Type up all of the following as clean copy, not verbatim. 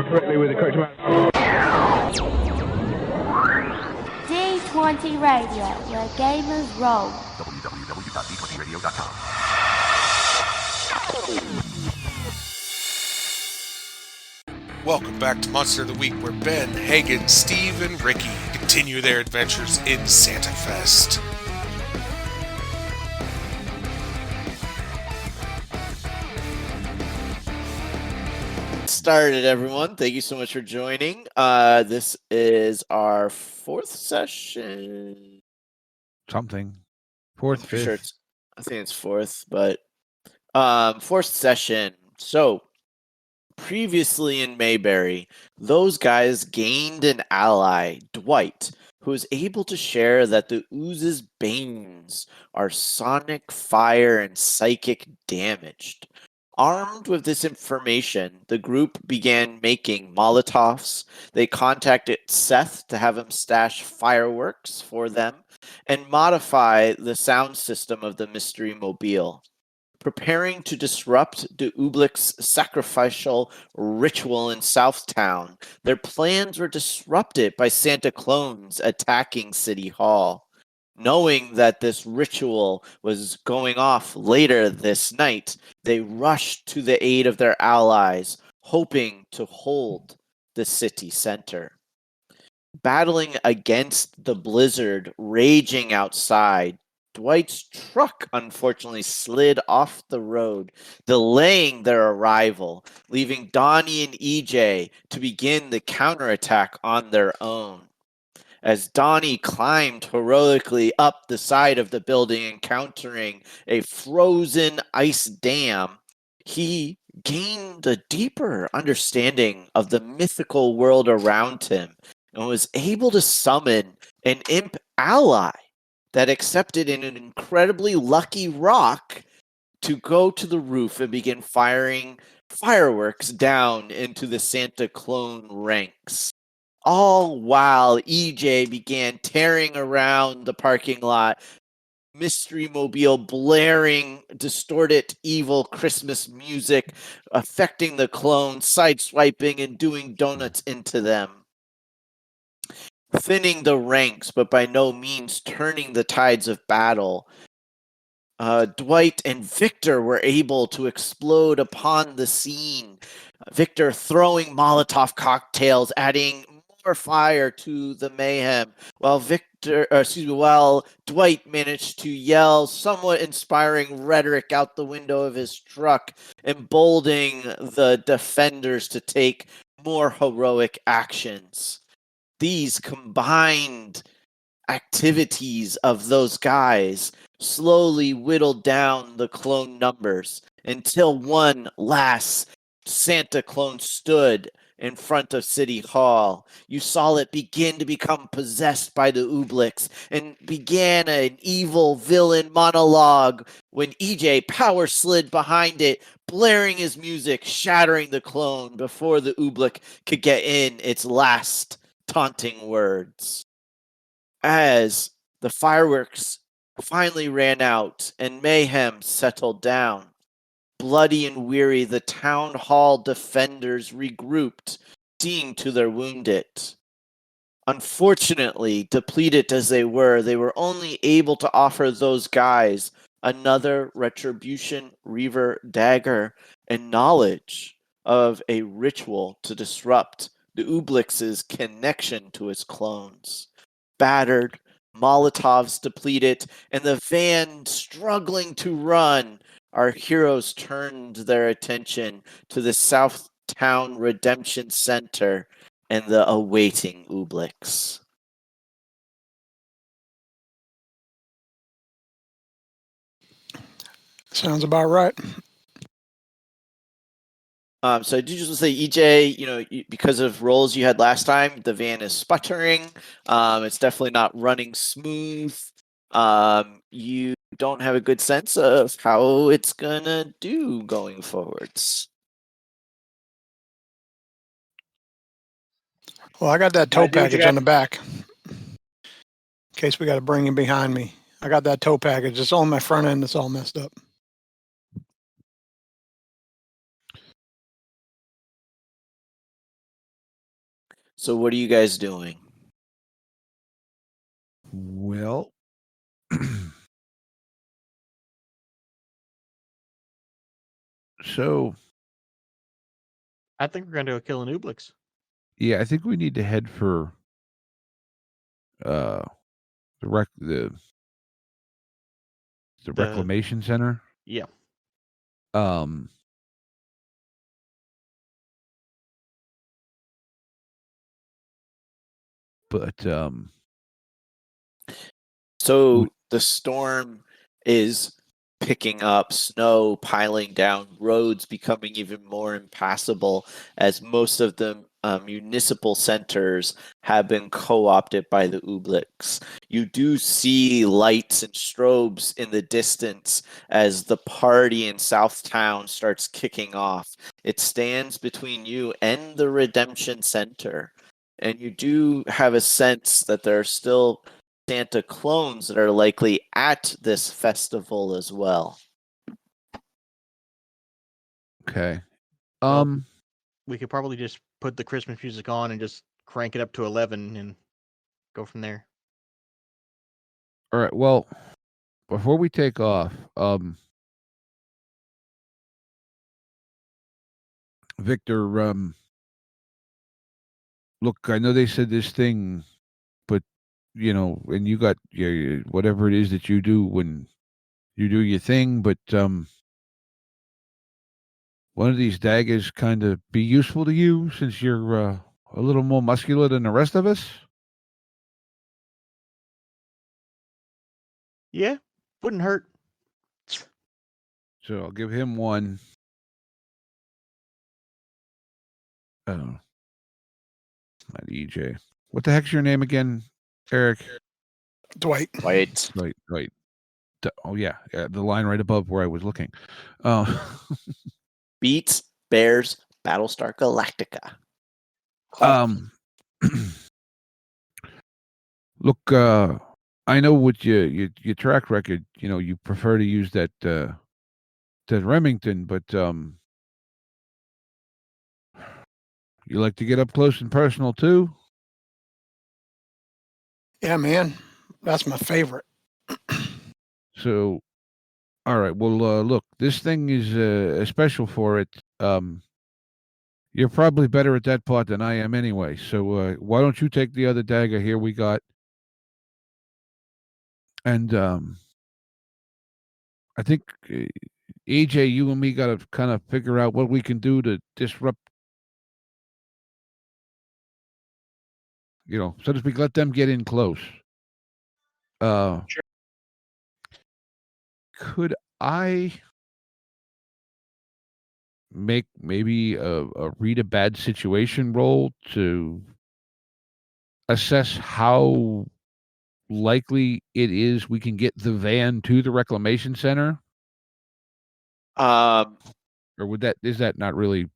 correctly with the correct amount. D20 Radio, where gamers roll. www.d20radio.com. Welcome back to Monster of the Week, where Ben, Hagen, Steve, and Ricky continue their adventures in Santa Fest. Started, everyone. Thank you so much for joining. This is our fourth session. Something. Fourth, fifth. Sure I think it's fourth, but fourth session. So previously in Mayberry, those guys gained an ally, Dwight, who is able to share that the ooze's banes are sonic, fire, and psychic damaged. Armed with this information, the group began making Molotovs. They contacted Seth to have him stash fireworks for them and modify the sound system of the Mystery Mobile. Preparing to disrupt the Ublik's sacrificial ritual in Southtown, their plans were disrupted by Santa clones attacking City Hall. Knowing that this ritual was going off later this night, they rushed to the aid of their allies, hoping to hold the city center. Battling against the blizzard raging outside, Dwight's truck unfortunately slid off the road, delaying their arrival, leaving Donnie and EJ to begin the counterattack on their own. As Donnie climbed heroically up the side of the building, encountering a frozen ice dam, he gained a deeper understanding of the mythical world around him and was able to summon an imp ally that accepted an incredibly lucky rock to go to the roof and begin firing fireworks down into the Santa clone ranks. All while EJ began tearing around the parking lot, Mystery Mobile blaring distorted evil Christmas music, affecting the clones, sideswiping and doing donuts into them. Thinning the ranks, but by no means turning the tides of battle. Dwight and Victor were able to explode upon the scene. Victor throwing Molotov cocktails, adding more fire to the mayhem, while Dwight managed to yell somewhat inspiring rhetoric out the window of his truck, emboldening the defenders to take more heroic actions. These combined activities of those guys slowly whittled down the clone numbers until one last Santa clone stood in front of City Hall. You saw it begin to become possessed by the Ubliks and began an evil villain monologue when EJ power slid behind it, blaring his music, shattering the clone before the Ublik could get in its last taunting words. As the fireworks finally ran out and mayhem settled down, bloody and weary, the town hall defenders regrouped, seeing to their wounded. Unfortunately, depleted as they were only able to offer those guys another retribution reaver dagger and knowledge of a ritual to disrupt the Ubliks' connection to his clones. Battered, Molotovs depleted, and the van struggling to run, our heroes turned their attention to the Southtown Redemption Center and the awaiting Ubliks. Sounds about right. So I do just want to say, EJ, because of rolls you had last time, the van is sputtering. It's definitely not running smooth. You don't have a good sense of how it's gonna do going forwards. Well, I got that tow package on the back. In case we got to bring him behind me. I got that tow package. It's on my front end. It's all messed up. So what are you guys doing? Well, so I think we're gonna go kill an Ooblix. yeah, I think we need to head for the the reclamation center. Yeah. Um, but So the storm is picking up, snow piling down, roads becoming even more impassable as most of the municipal centers have been co-opted by the Ooblix. You do see lights and strobes in the distance as the party in Southtown starts kicking off. It stands between you and the Redemption Center. And you do have a sense that there are still Santa clones that are likely at this festival as well. okay. Well, we could probably just put the Christmas music on and just crank it up to 11 and go from there. All right. Well, before we take off, Victor, look, I know they said this thing, but and you got whatever it is that you do when you do your thing, but one of these daggers kind of be useful to you since you're a little more muscular than the rest of us. Yeah, wouldn't hurt. So I'll give him one. Oh, not EJ. What the heck's your name again, Eric? Dwight. Dwight. Right. Oh yeah, the line right above where I was looking. Beats Bears Battlestar Galactica. Look, I know what your track record. You prefer to use that Remington, but you like to get up close and personal too. Yeah, man. That's my favorite. So, all right. Well, look, this thing is special for it. You're probably better at that part than I am anyway. So, why don't you take the other dagger here we got? And I think AJ, you and me got to kind of figure out what we can do to disrupt, so to speak, let them get in close. Sure. Could I make maybe a read a bad situation roll to assess how likely it is we can get the van to the reclamation center? Or is that not really?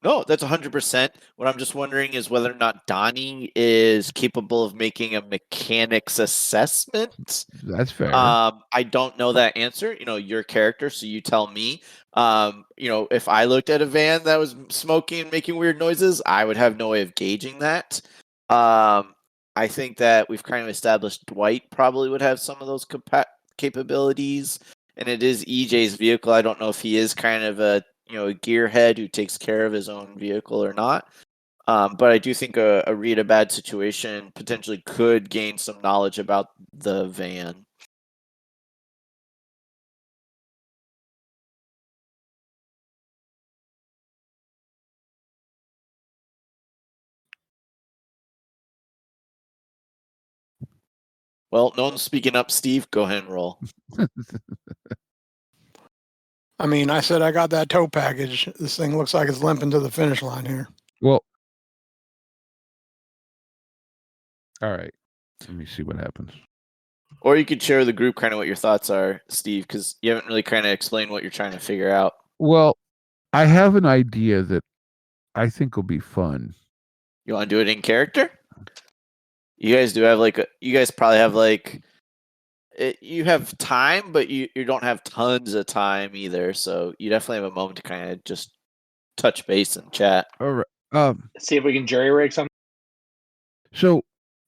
No, that's 100%. What I'm just wondering is whether or not Donnie is capable of making a mechanics assessment. That's fair. I don't know that answer. Your character, so you tell me. If I looked at a van that was smoking and making weird noises, I would have no way of gauging that. I think that we've kind of established Dwight probably would have some of those capabilities, and it is EJ's vehicle. I don't know if he is kind of a gearhead who takes care of his own vehicle or not. But I do think a read a bad situation potentially could gain some knowledge about the van. Well, no one's speaking up. Steve, go ahead and roll. I mean, I said I got that tow package. This thing looks like it's limping to the finish line here. Well, all right. Let me see what happens. Or you could share with the group kind of what your thoughts are, Steve, because you haven't really kind of explained what you're trying to figure out. Well, I have an idea that I think will be fun. You want to do it in character? You guys do have you guys probably have you have time, but you don't have tons of time either. So you definitely have a moment to kind of just touch base and chat. All right. See if we can jerry rig something. So,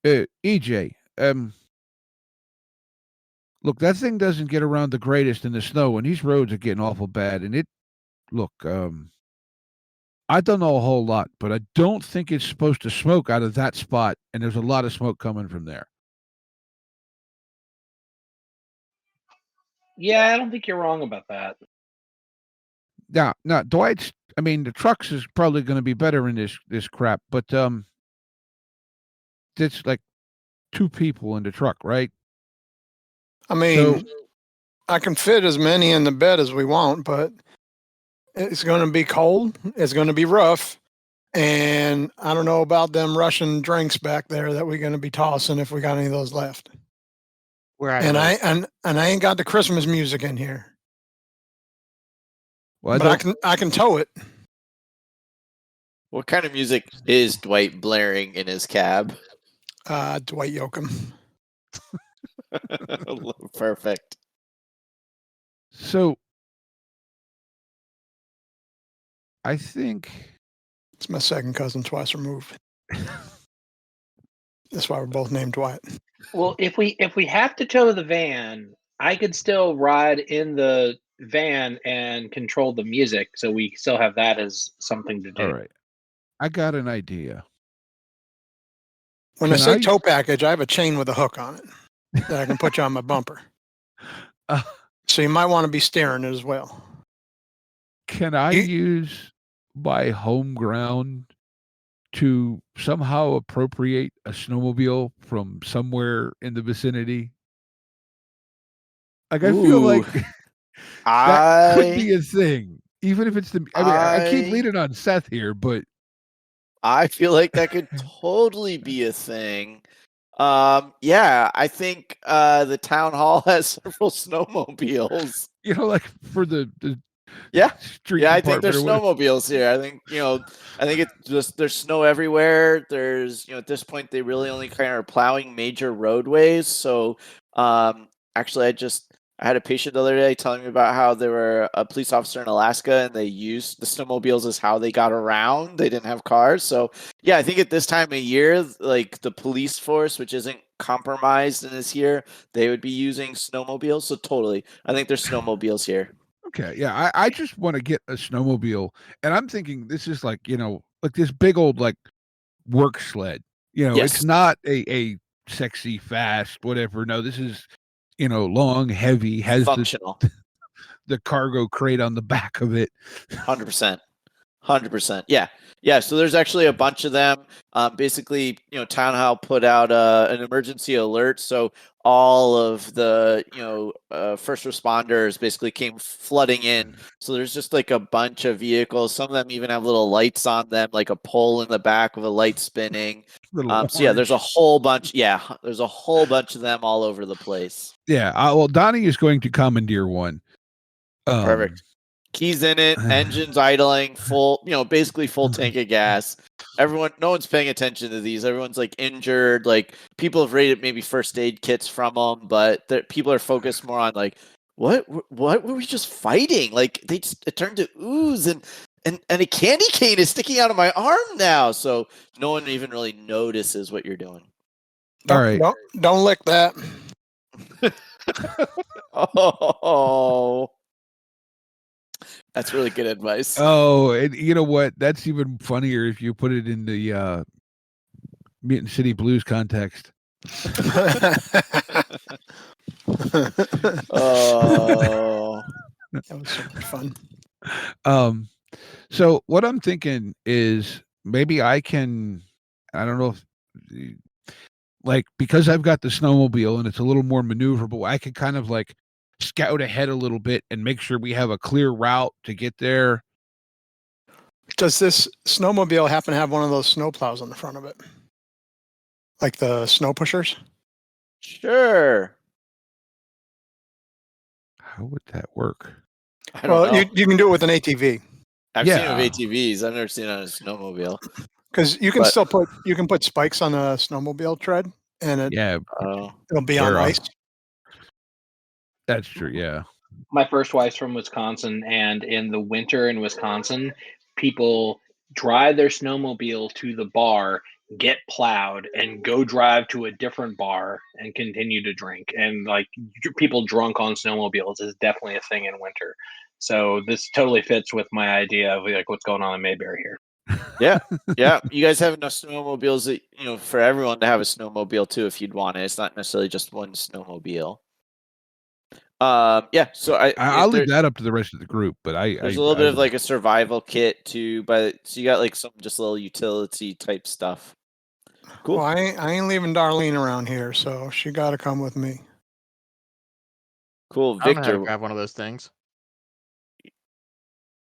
EJ, look, that thing doesn't get around the greatest in the snow, and these roads are getting awful bad. And look, I don't know a whole lot, but I don't think it's supposed to smoke out of that spot, and there's a lot of smoke coming from there. Yeah, I don't think you're wrong about that. Now, Dwight's. I mean, the trucks is probably going to be better in this crap, but it's like 2 people in the truck, right? I mean, I can fit as many in the bed as we want, but it's going to be cold. It's going to be rough. And I don't know about them Russian drinks back there that we're going to be tossing if we got any of those left. And I ain't got the Christmas music in here. Well, but I can tow it. What kind of music is Dwight blaring in his cab? Dwight Yoakam. Perfect. So, I think it's my second cousin twice removed. That's why we're both named Dwight. Well, if we have to tow the van, I could still ride in the van and control the music, so we still have that as something to do. All right. I got an idea. When I say tow package, I have a chain with a hook on it that I can put you on my bumper. So you might want to be steering it as well. Can I use my home ground to somehow appropriate a snowmobile from somewhere in the vicinity? Like, I feel like that could be a thing, even if it's the. I mean, I keep leaning on Seth here, but I feel like that could totally be a thing. Yeah, I think the town hall has several snowmobiles. You know, like for the street. I think there's snowmobiles here. I think it's just there's snow everywhere. There's at this point they really only kind of are plowing major roadways. So actually, I had a patient the other day telling me about how there were a police officer in Alaska and they used the snowmobiles as how they got around. They didn't have cars. So yeah, I think at this time of year, like the police force, which isn't compromised in this year, they would be using snowmobiles. So totally. I think there's snowmobiles here. Okay. Yeah. I just want to get a snowmobile. And I'm thinking this is like, like this big old like work sled. It's not a sexy, fast, whatever. No, this is long, heavy, has functional. The cargo crate on the back of it. 100%. Yeah. So there's actually a bunch of them. Basically, Town Hall put out an emergency alert. So all of the, first responders basically came flooding in. So there's just like a bunch of vehicles. Some of them even have little lights on them, like a pole in the back with a light spinning. So yeah, there's a whole bunch. Yeah, there's a whole bunch of them all over the place. Yeah. Well, Donnie is going to commandeer one. Perfect. Keys in it, engines idling, full, basically full tank of gas. No one's paying attention to these. Everyone's like injured. Like people have rated maybe first aid kits from them, but people are focused more on like, what were we just fighting? Like it turned to ooze and a candy cane is sticking out of my arm now. So no one even really notices what you're doing. All right. Don't lick that. Oh. That's really good advice. Oh, and you know what? That's even funnier if you put it in the Mutant City Blues context. Oh, that was so much fun. So what I'm thinking is maybe I don't know if, like, because I've got the snowmobile and it's a little more maneuverable, I could kind of like scout ahead a little bit and make sure we have a clear route to get there. Does this snowmobile happen to have one of those snow plows on the front of it? Like the snow pushers? Sure. How would that work? I don't know. You can do it with an ATV. I've seen it with ATVs. I've never seen it on a snowmobile. Because you can still put spikes on a snowmobile tread and it'll be on ice. That's true, yeah. My first wife's from Wisconsin, and in the winter in Wisconsin, people drive their snowmobile to the bar get plowed, and go drive to a different bar and continue to drink. And like people drunk on snowmobiles is definitely a thing in winter. So this totally fits with my idea of like what's going on in Mayberry here. Yeah, yeah. You guys have enough snowmobiles that for everyone to have a snowmobile too, if you'd want it. It's not necessarily just one snowmobile. Yeah. So I'll leave that up to the rest of the group, but there's a little bit of like a survival kit too, but so you got like some just little utility type stuff. Cool. Well, I ain't leaving Darlene around here, so she got to come with me. Cool, I don't know how to Victor. grab one of those things.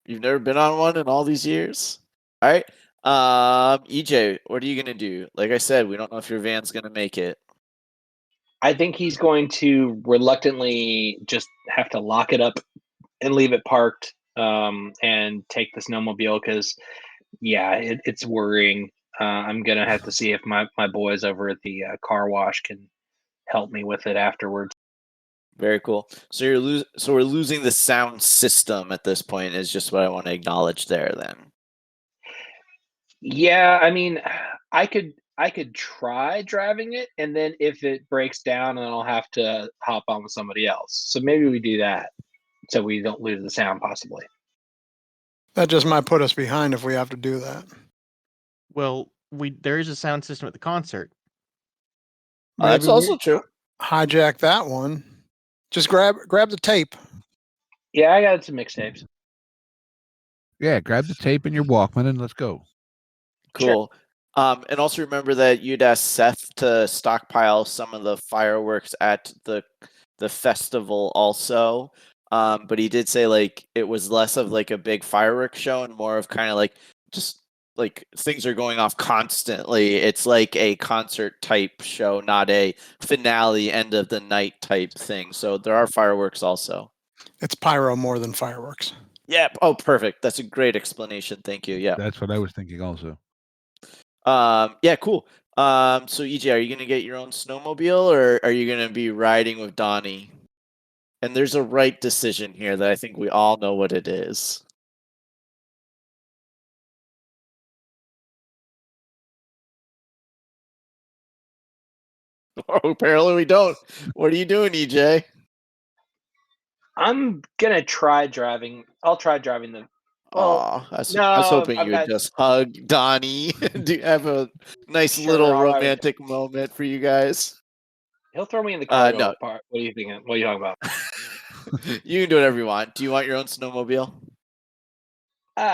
You've never been on one in all these years? All right. EJ, what are you gonna do? Like I said, we don't know if your van's gonna make it. I think he's going to reluctantly just have to lock it up and leave it parked, and take the snowmobile because, yeah, it's worrying. I'm gonna have to see if my boys over at the car wash can help me with it afterwards. Very cool. So we're losing the sound system at this point. Is just what I want to acknowledge there. Then. Yeah, I mean, I could try driving it, and then if it breaks down, then I'll have to hop on with somebody else. So maybe we do that, so we don't lose the sound possibly. That just might put us behind if we have to do that. Well, there is a sound system at the concert. That's Maybe also we true. hijack that one. Just grab the tape. Yeah, I got some mixtapes. Yeah, grab the tape and your Walkman and let's go. Cool. And also remember that you'd asked Seth to stockpile some of the fireworks at the festival also. But he did say like it was less of like a big fireworks show and more of kind of like just like things are going off constantly. It's like a concert type show, not a finale end of the night type thing. So there are fireworks also. It's pyro more than fireworks. Yeah. Oh, perfect. That's a great explanation. Thank you. Yeah. That's what I was thinking also. Yeah, cool. So EJ, are you gonna get your own snowmobile or are you gonna be riding with Donnie? And there's a right decision here that I think we all know what it is. Oh, apparently we don't. What are you doing, EJ? I'm gonna try driving. I'll try driving the. Well, Aw, I was no, hoping I've you would got. just hug Donnie. Do you have a nice Sure, little I'll ride with romantic moment for you guys? He'll throw me in the cargo No. part. What are you thinking? What are you talking about? You can do whatever you want. Do you want your own snowmobile?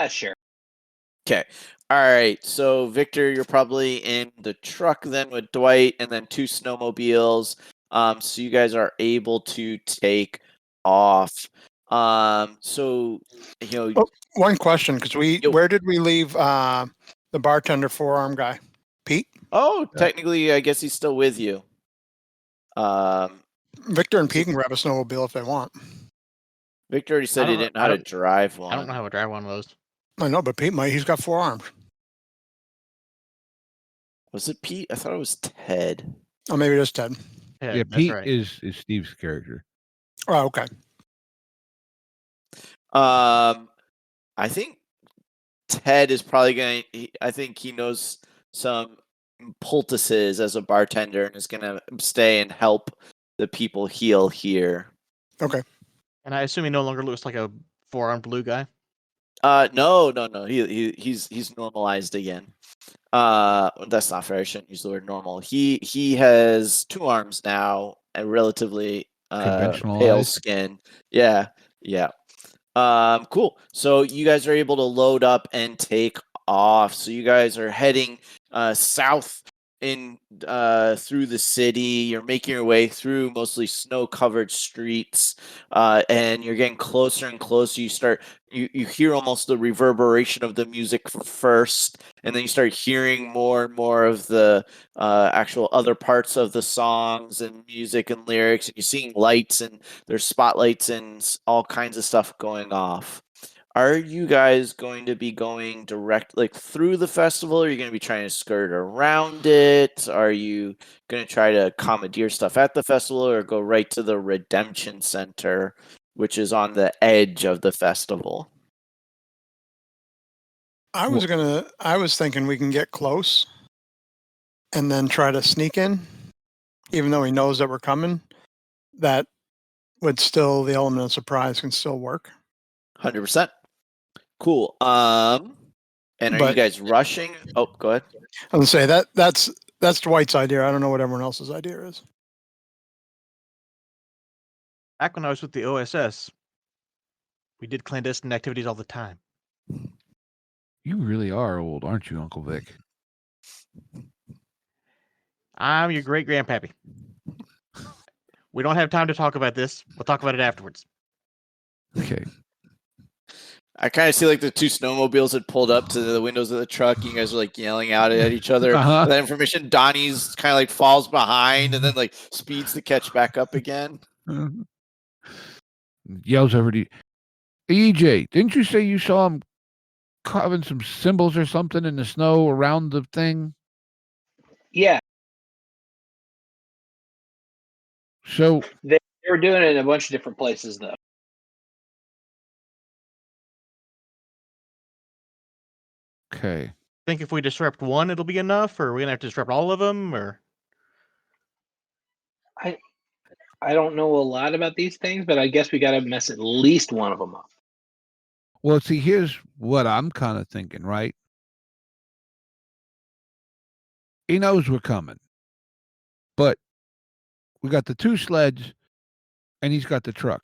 Sure. Okay. All right. So Victor, you're probably in the truck then with Dwight, and then 2 snowmobiles. So you guys are able to take off. So Oh, one question, because Yo. where did we leave the bartender forearm guy? Pete? Oh, technically, I guess he's still with you. Victor and Pete can grab a snowmobile if they want. Victor already said he didn't know how to drive one. I don't know how to drive one of those. I know, but Pete might. He's got 4 arms. Was it Pete? I thought it was Ted. Oh, maybe it is Ted. Yeah, Yeah, that's Pete right. is Steve's character. Oh, okay. I think Ted is probably going to, I think he knows some poultices as a bartender and is going to stay and help the people heal here. Okay. And I assume he no longer looks like a 4-armed blue guy. No. He's normalized again. That's not fair. I shouldn't use the word normal. He has 2 arms now and relatively pale skin. Yeah. Cool. So you guys are able to load up and take off. So you guys are heading south in through the city. You're making your way through mostly snow-covered streets, and you're getting closer and closer. You hear almost the reverberation of the music first, and then you start hearing more and more of the actual other parts of the songs and music and lyrics, and you're seeing lights and there's spotlights and all kinds of stuff going off. Are you guys going to be going direct like through the festival? Or are you going to be trying to skirt around it? Are you going to try to commandeer stuff at the festival or go right to the Redemption Center, which is on the edge of the festival? I was thinking we can get close and then try to sneak in, even though he knows that we're coming, that would still, the element of surprise can still work. 100%. Cool. And are you But- guys rushing? Oh, go ahead. I'm gonna say that's Dwight's idea. I don't know what everyone else's idea is. Back when I was with the OSS, we did clandestine activities all the time. You really are old, aren't you, Uncle Vic? I'm your great grandpappy. We don't have time to talk about this. We'll talk about it afterwards. Okay. I kind of see like the two snowmobiles had pulled up to the windows of the truck. You guys are like yelling out at each other. Uh-huh. That information, Donnie's kind of like falls behind and then like speeds to catch back up again. Yells over to EJ. Didn't you say you saw him carving some symbols or something in the snow around the thing? Yeah, So they were doing it in a bunch of different places, though. okay. Think if we disrupt one, it'll be enough, or are we gonna have to disrupt all of them, or I don't know a lot about these things, but I guess we got to mess at least one of them up. Well, see, here's what I'm kind of thinking, right? He knows we're coming, but we got the two sleds and he's got the truck.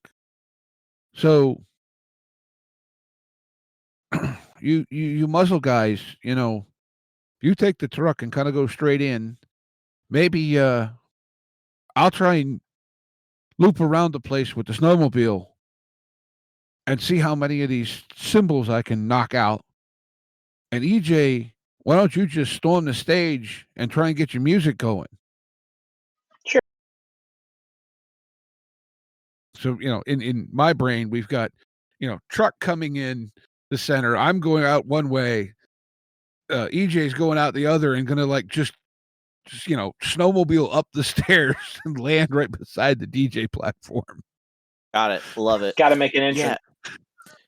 So you muzzle guys, you know, you take the truck and kind of go straight in. Maybe I'll try and loop around the place with the snowmobile and see how many of these symbols I can knock out. And EJ, why don't you just storm the stage and try and get your music going? Sure. So, you know, in my brain, we've got, you know, truck coming in the center. I'm going out one way. EJ's going out the other and gonna like just you know, snowmobile up the stairs and land right beside the DJ platform. Got it. Love it. Got to make an entrance. Yeah.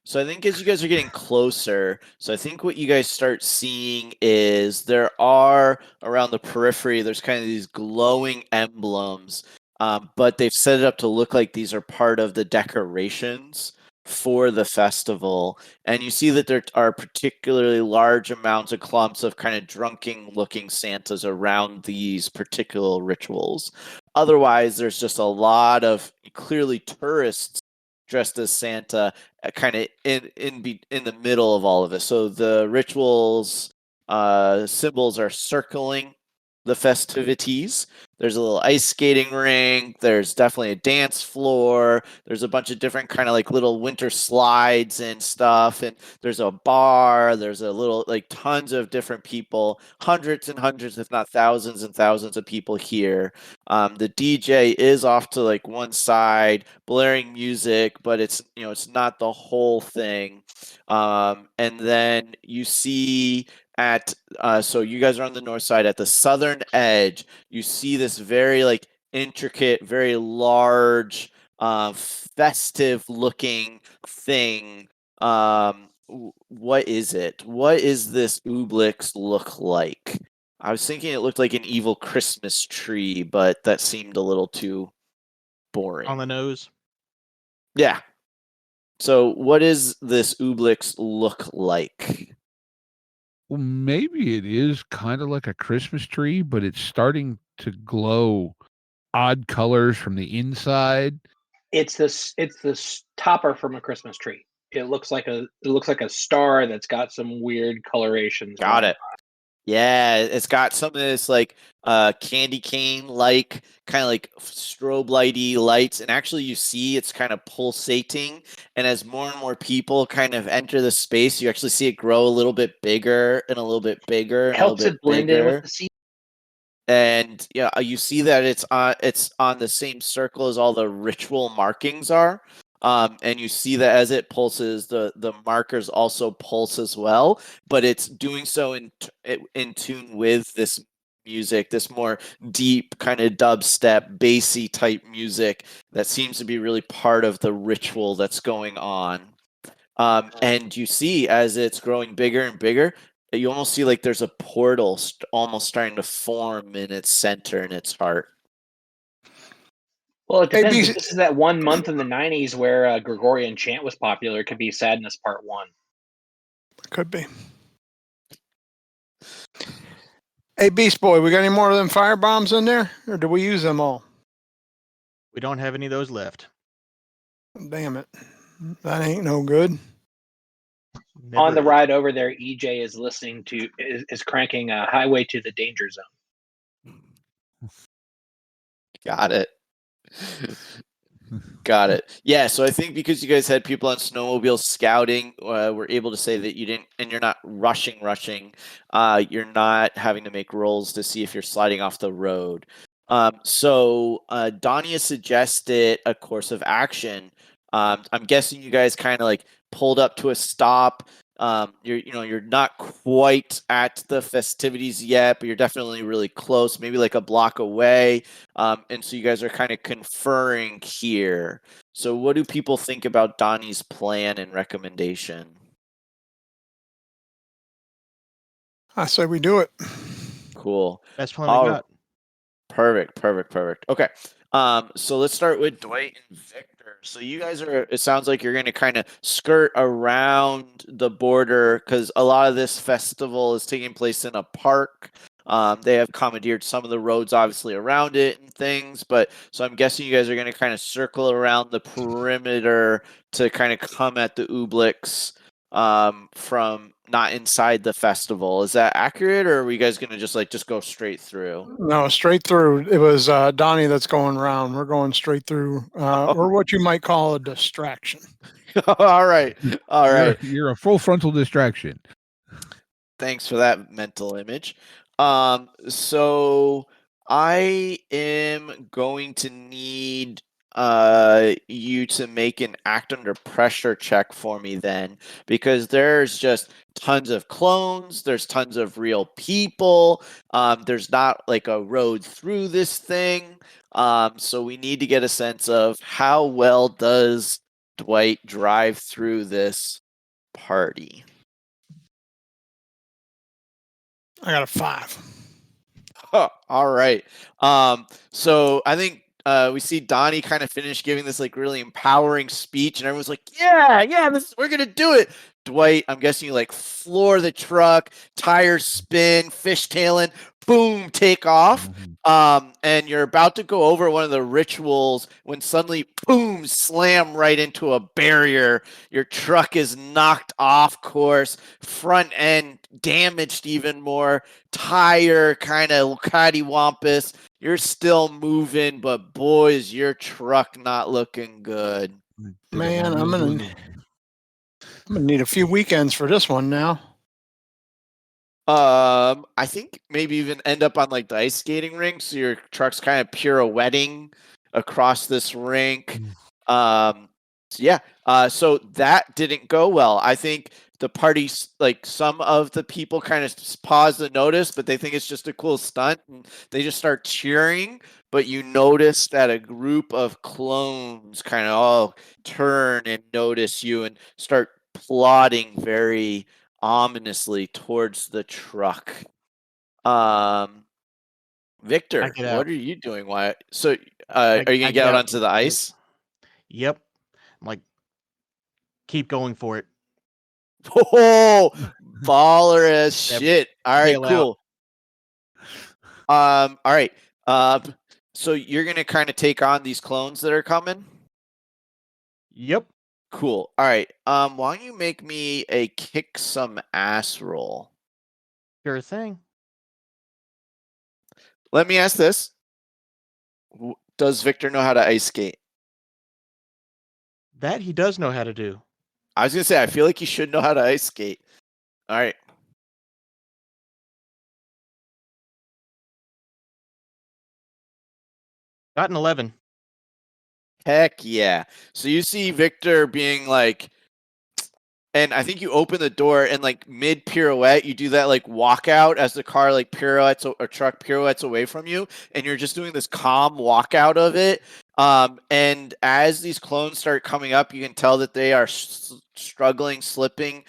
So I think as you guys are getting closer, so I think what you guys start seeing is there are around the periphery, there's kind of these glowing emblems, but they've set it up to look like these are part of the decorations for the festival. And you see that there are particularly large amounts of clumps of kind of drunken looking Santas around these particular rituals. Otherwise, there's just a lot of clearly tourists dressed as Santa, kind of in the middle of all of it. So the rituals symbols are circling the festivities. There's a little ice skating rink. There's definitely a dance floor. There's a bunch of different kind of like little winter slides and stuff. And there's a bar. There's a little like tons of different people, hundreds and hundreds, if not thousands and thousands of people here. The DJ is off to like one side, blaring music, but it's it's not the whole thing. And then you see at so you guys are on the north side at the southern edge. You see this very like intricate, very large, festive looking thing. What is it? What is this Ooblix look like? I was thinking it looked like an evil Christmas tree, but that seemed a little too boring. on the nose? Yeah. So what does this Ooblix look like? Well, maybe it is kind of like a Christmas tree, but it's starting to glow odd colors from the inside. It's this topper from a Christmas tree. It looks like a star that's got some weird colorations. Got it. Yeah, it's got some of this like candy cane like kind of like strobe lighty lights, and actually you see it's kind of pulsating, and as more and more people kind of enter the space, you actually see it grow a little bit bigger and a little bit bigger and Helps a little bit it blend bigger. in with the sea. And yeah, you see that it's on the same circle as all the ritual markings are. And you see that as it pulses, the markers also pulse as well, but it's doing so in tune with this music, this more deep kind of dubstep, bassy type music that seems to be really part of the ritual that's going on. And you see as it's growing bigger and bigger, You almost see like there's a portal almost starting to form in its center, in its heart. Well, it Hey, depends. B- If this is that 1 month in the '90s where Gregorian chant was popular, it could be Sadness Part 1. Could be. Hey, Beast Boy, we got any more of them fire bombs in there, or do we use them all? We don't have any of those left. Damn it, that ain't no good. Never On the is. ride over there, EJ is listening to is cranking a Highway to the Danger Zone. Got it. Got it. Yeah, so I think because you guys had people on snowmobile scouting, we're able to say that you didn't, and you're not rushing. You're not having to make rolls to see if you're sliding off the road. So Donnie has suggested a course of action. I'm guessing you guys kind of like pulled up to a stop. You're not quite at the festivities yet, but you're definitely really close, maybe like a block away. And so you guys are kind of conferring here. So what do people think about Donnie's plan and recommendation? I say we do it. Cool. Best plan we All got. Perfect. Okay. So let's start with Dwight and Victor. So you guys it sounds like you're going to kind of skirt around the border because a lot of this festival is taking place in a park. They have commandeered some of the roads obviously around it and things, but so I'm guessing you guys are going to kind of circle around the perimeter to kind of come at the Ooblix from not inside the festival. Is that accurate, or are we guys going to just go straight through? No, straight through. It was Donnie that's going around. We're going straight through. Or what you might call a distraction. All right. You're a full frontal distraction. Thanks for that mental image. So I am going to need you to make an act under pressure check for me then, because there's just tons of clones, there's tons of real people, there's not like a road through this thing. So we need to get a sense of how well does Dwight drive through this party. I got a 5. All right. So I think we see Donnie kind of finish giving this like really empowering speech, and everyone's like, "Yeah, we're gonna do it." Dwight, I'm guessing you like floor the truck, tires spin, fishtailing, boom, take off. And you're about to go over one of the rituals when suddenly, boom, slam right into a barrier. Your truck is knocked off course, front end damaged even more, tire kind of cattywampus. You're still moving, but boy, is your truck not looking good. Man, I'm gonna need a few weekends for this one now. I think maybe even end up on like the ice skating rink, so your truck's kind of pirouetting across this rink. So that didn't go well. I think the party's like some of the people kind of pause to notice, but they think it's just a cool stunt and they just start cheering. But you notice that a group of clones kind of all turn and notice you and start plodding very ominously towards the truck. Victor, what are you doing? Why? So, are you gonna get out onto the ice? Yep. I'm like, keep going for it. Oh, baller as shit. All right, cool. All right. So you're gonna kind of take on these clones that are coming? Yep. Cool. All right. Why don't you make me a kick some ass roll? Sure thing. Let me ask this. Does Victor know how to ice skate? That he does know how to do. I was gonna say, I feel like he should know how to ice skate. All right. Got an 11. Heck yeah. So you see Victor being like, and I think you open the door and like mid pirouette, you do that like walkout as the car like pirouettes or truck pirouettes away from you, and you're just doing this calm walkout of it. And as these clones start coming up, you can tell that they are struggling, slipping,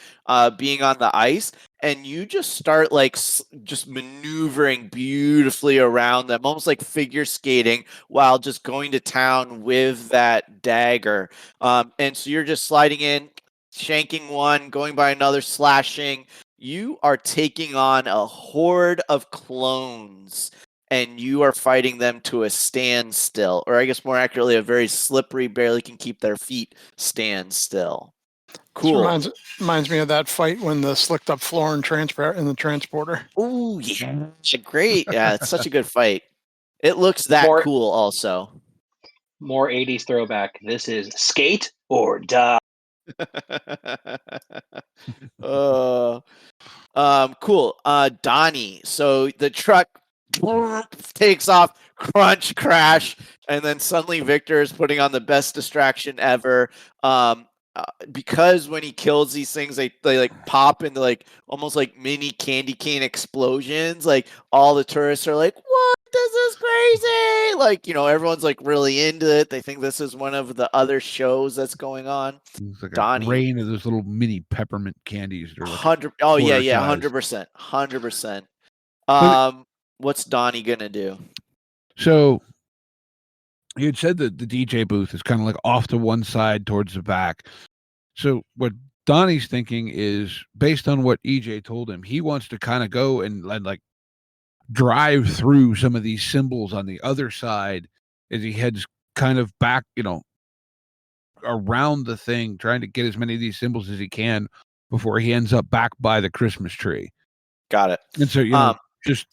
being on the ice. and you just start like just maneuvering beautifully around them, almost like figure skating, while just going to town with that dagger. And so you're just sliding in, shanking one, going by another, slashing. You are taking on a horde of clones, and you are fighting them to a standstill, or I guess more accurately, a very slippery, barely can keep their feet standstill. This Cool. reminds me of that fight when the slicked up floor in the transporter. Ooh, yeah, great. Yeah, it's such a good fight. It looks that More- cool, also. More 80s throwback. This is skate or die. uh, cool. Donnie. So the truck takes off, crunch, crash, and then suddenly Victor is putting on the best distraction ever. Because when he kills these things, they like pop into like almost like mini candy cane explosions. Like all the tourists are like, "What? This is crazy!" Like, you know, everyone's like really into it. They think this is one of the other shows that's going on. It's like Donnie. a rain of those little mini peppermint candies. They're like 100. Oh yeah, quarter size. 100%, 100%. But- What's Donnie gonna do? So you had said that the DJ booth is kind of like off to one side towards the back. So what Donnie's thinking is, based on what EJ told him, he wants to kind of go and like drive through some of these symbols on the other side as he heads kind of back, you know, around the thing, trying to get as many of these symbols as he can before he ends up back by the Christmas tree. Got it. And so, you know, just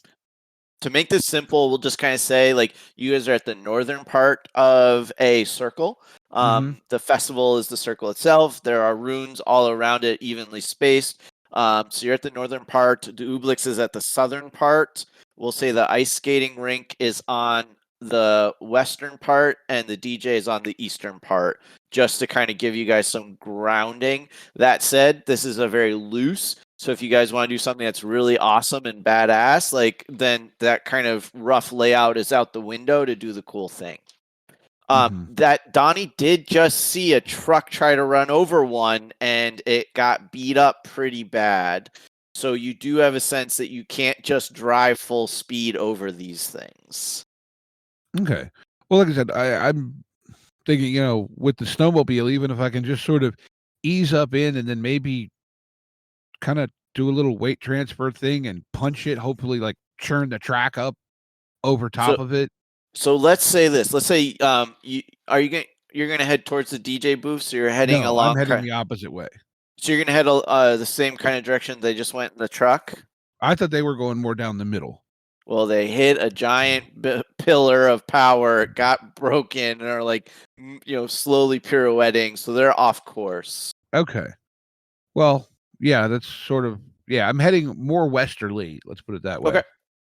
to make this simple, we'll just kind of say like you guys are at the northern part of a circle. The festival is the circle itself. There are runes all around it, evenly spaced. So you're at the northern part. The Ooblex is at the southern part. We'll say the ice skating rink is on the western part, and the DJ is on the eastern part, just to kind of give you guys some grounding. That said, this is a very loose. So if you guys want to do something that's really awesome and badass, like then that kind of rough layout is out the window to do the cool thing. That Donnie did just see a truck try to run over one, and it got beat up pretty bad. So you do have a sense that you can't just drive full speed over these things. Okay. Well, like I said, I'm thinking, you know, with the snowmobile, even if I can just sort of ease up in and then maybe kind of do a little weight transfer thing and punch it, hopefully like churn the track up over top of it. So let's say this. Let's say you're gonna head towards the DJ booth, so you're heading No, along. I'm heading the opposite way. So you're gonna head the same kind of direction they just went in the truck. I thought they were going more down the middle. Well, they hit a giant pillar of power, got broken, and are like, you know, slowly pirouetting. So they're off course. Okay. Well, yeah, that's sort of, yeah, I'm heading more westerly. Let's put it that way.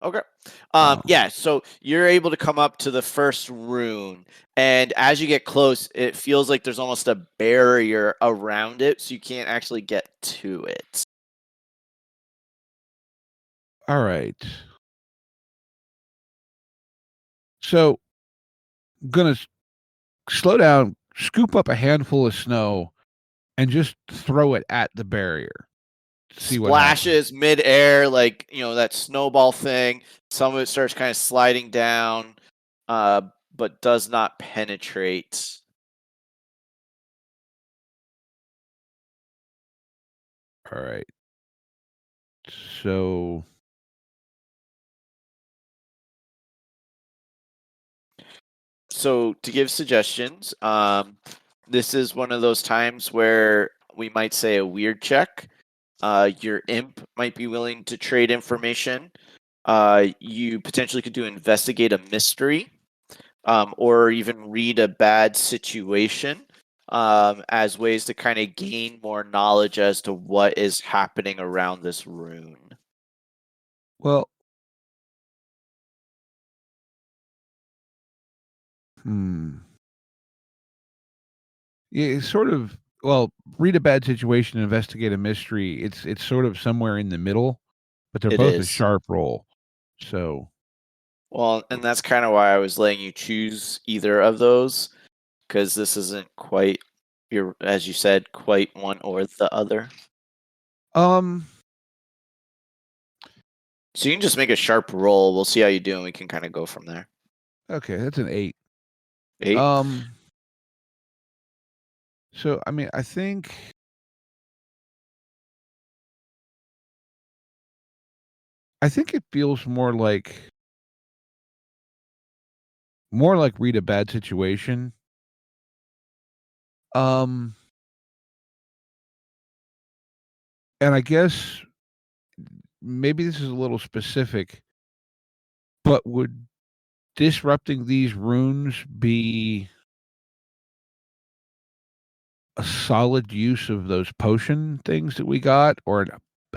Okay. Yeah, so you're able to come up to the first rune, and as you get close, it feels like there's almost a barrier around it, so you can't actually get to it. All right. So I'm going to slow down, scoop up a handful of snow, and just throw it at the barrier. See what Splashes midair, like, you know, that snowball thing. Some of it starts kind of sliding down, but does not penetrate. All right. So to give suggestions, this is one of those times where we might say a weird check. Your imp might be willing to trade information. You potentially could do investigate a mystery, or even read a bad situation, as ways to kind of gain more knowledge as to what is happening around this rune. well, yeah, it's sort of, well, read a bad situation, investigate a mystery. It's sort of somewhere in the middle, but they're It both a is. sharp roll. So, Well, and that's kind of why I was letting you choose either of those, because this isn't quite as you said, quite one or the other. So you can just make a sharp roll. We'll see how you do, and we can kind of go from there. Okay, that's an 8. 8. So I mean, I think it feels more like read a bad situation. And I guess maybe this is a little specific, but would disrupting these runes be a solid use of those potion things that we got, or an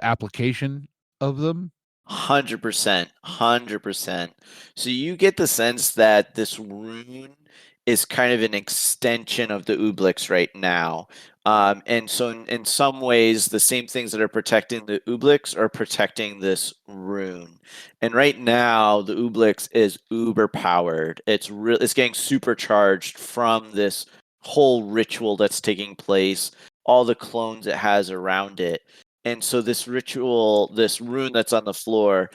application of them? 100%. 100%. So you get the sense that this rune is kind of an extension of the Ooblix right now. And so in some ways, the same things that are protecting the Ooblix are protecting this rune. And right now, the Ooblix is uber powered. It's getting supercharged from this whole ritual that's taking place, all the clones it has around it. And so this ritual, this rune that's on the floor,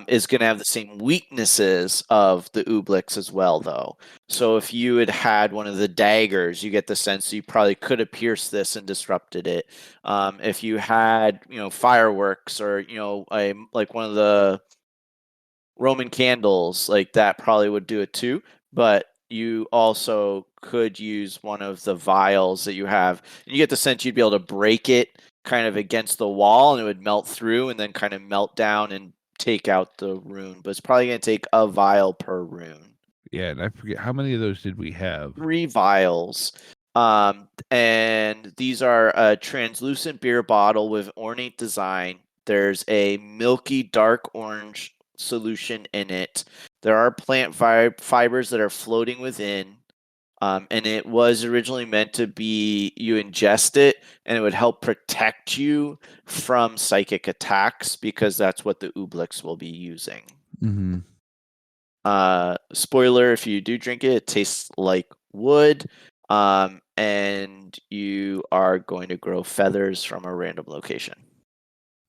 is going to have the same weaknesses of the Ooblix as well, though. So if you had one of the daggers, you get the sense you probably could have pierced this and disrupted it. If you had, fireworks, or like one of the Roman candles, like that probably would do it too. But you also could use one of the vials that you have. And you get the sense you'd be able to break it kind of against the wall, and it would melt through and then kind of melt down and take out the rune. But it's probably going to take a vial per rune. Yeah, and I forget how many of those did we have? 3 vials. And these are a translucent beer bottle with ornate design. There's a milky dark orange solution in it. There are plant fibers that are floating within. And it was originally meant to be you ingest it and it would help protect you from psychic attacks, because that's what the Ooblix will be using. Mm-hmm. Spoiler, if you do drink it, it tastes like wood. And you are going to grow feathers from a random location.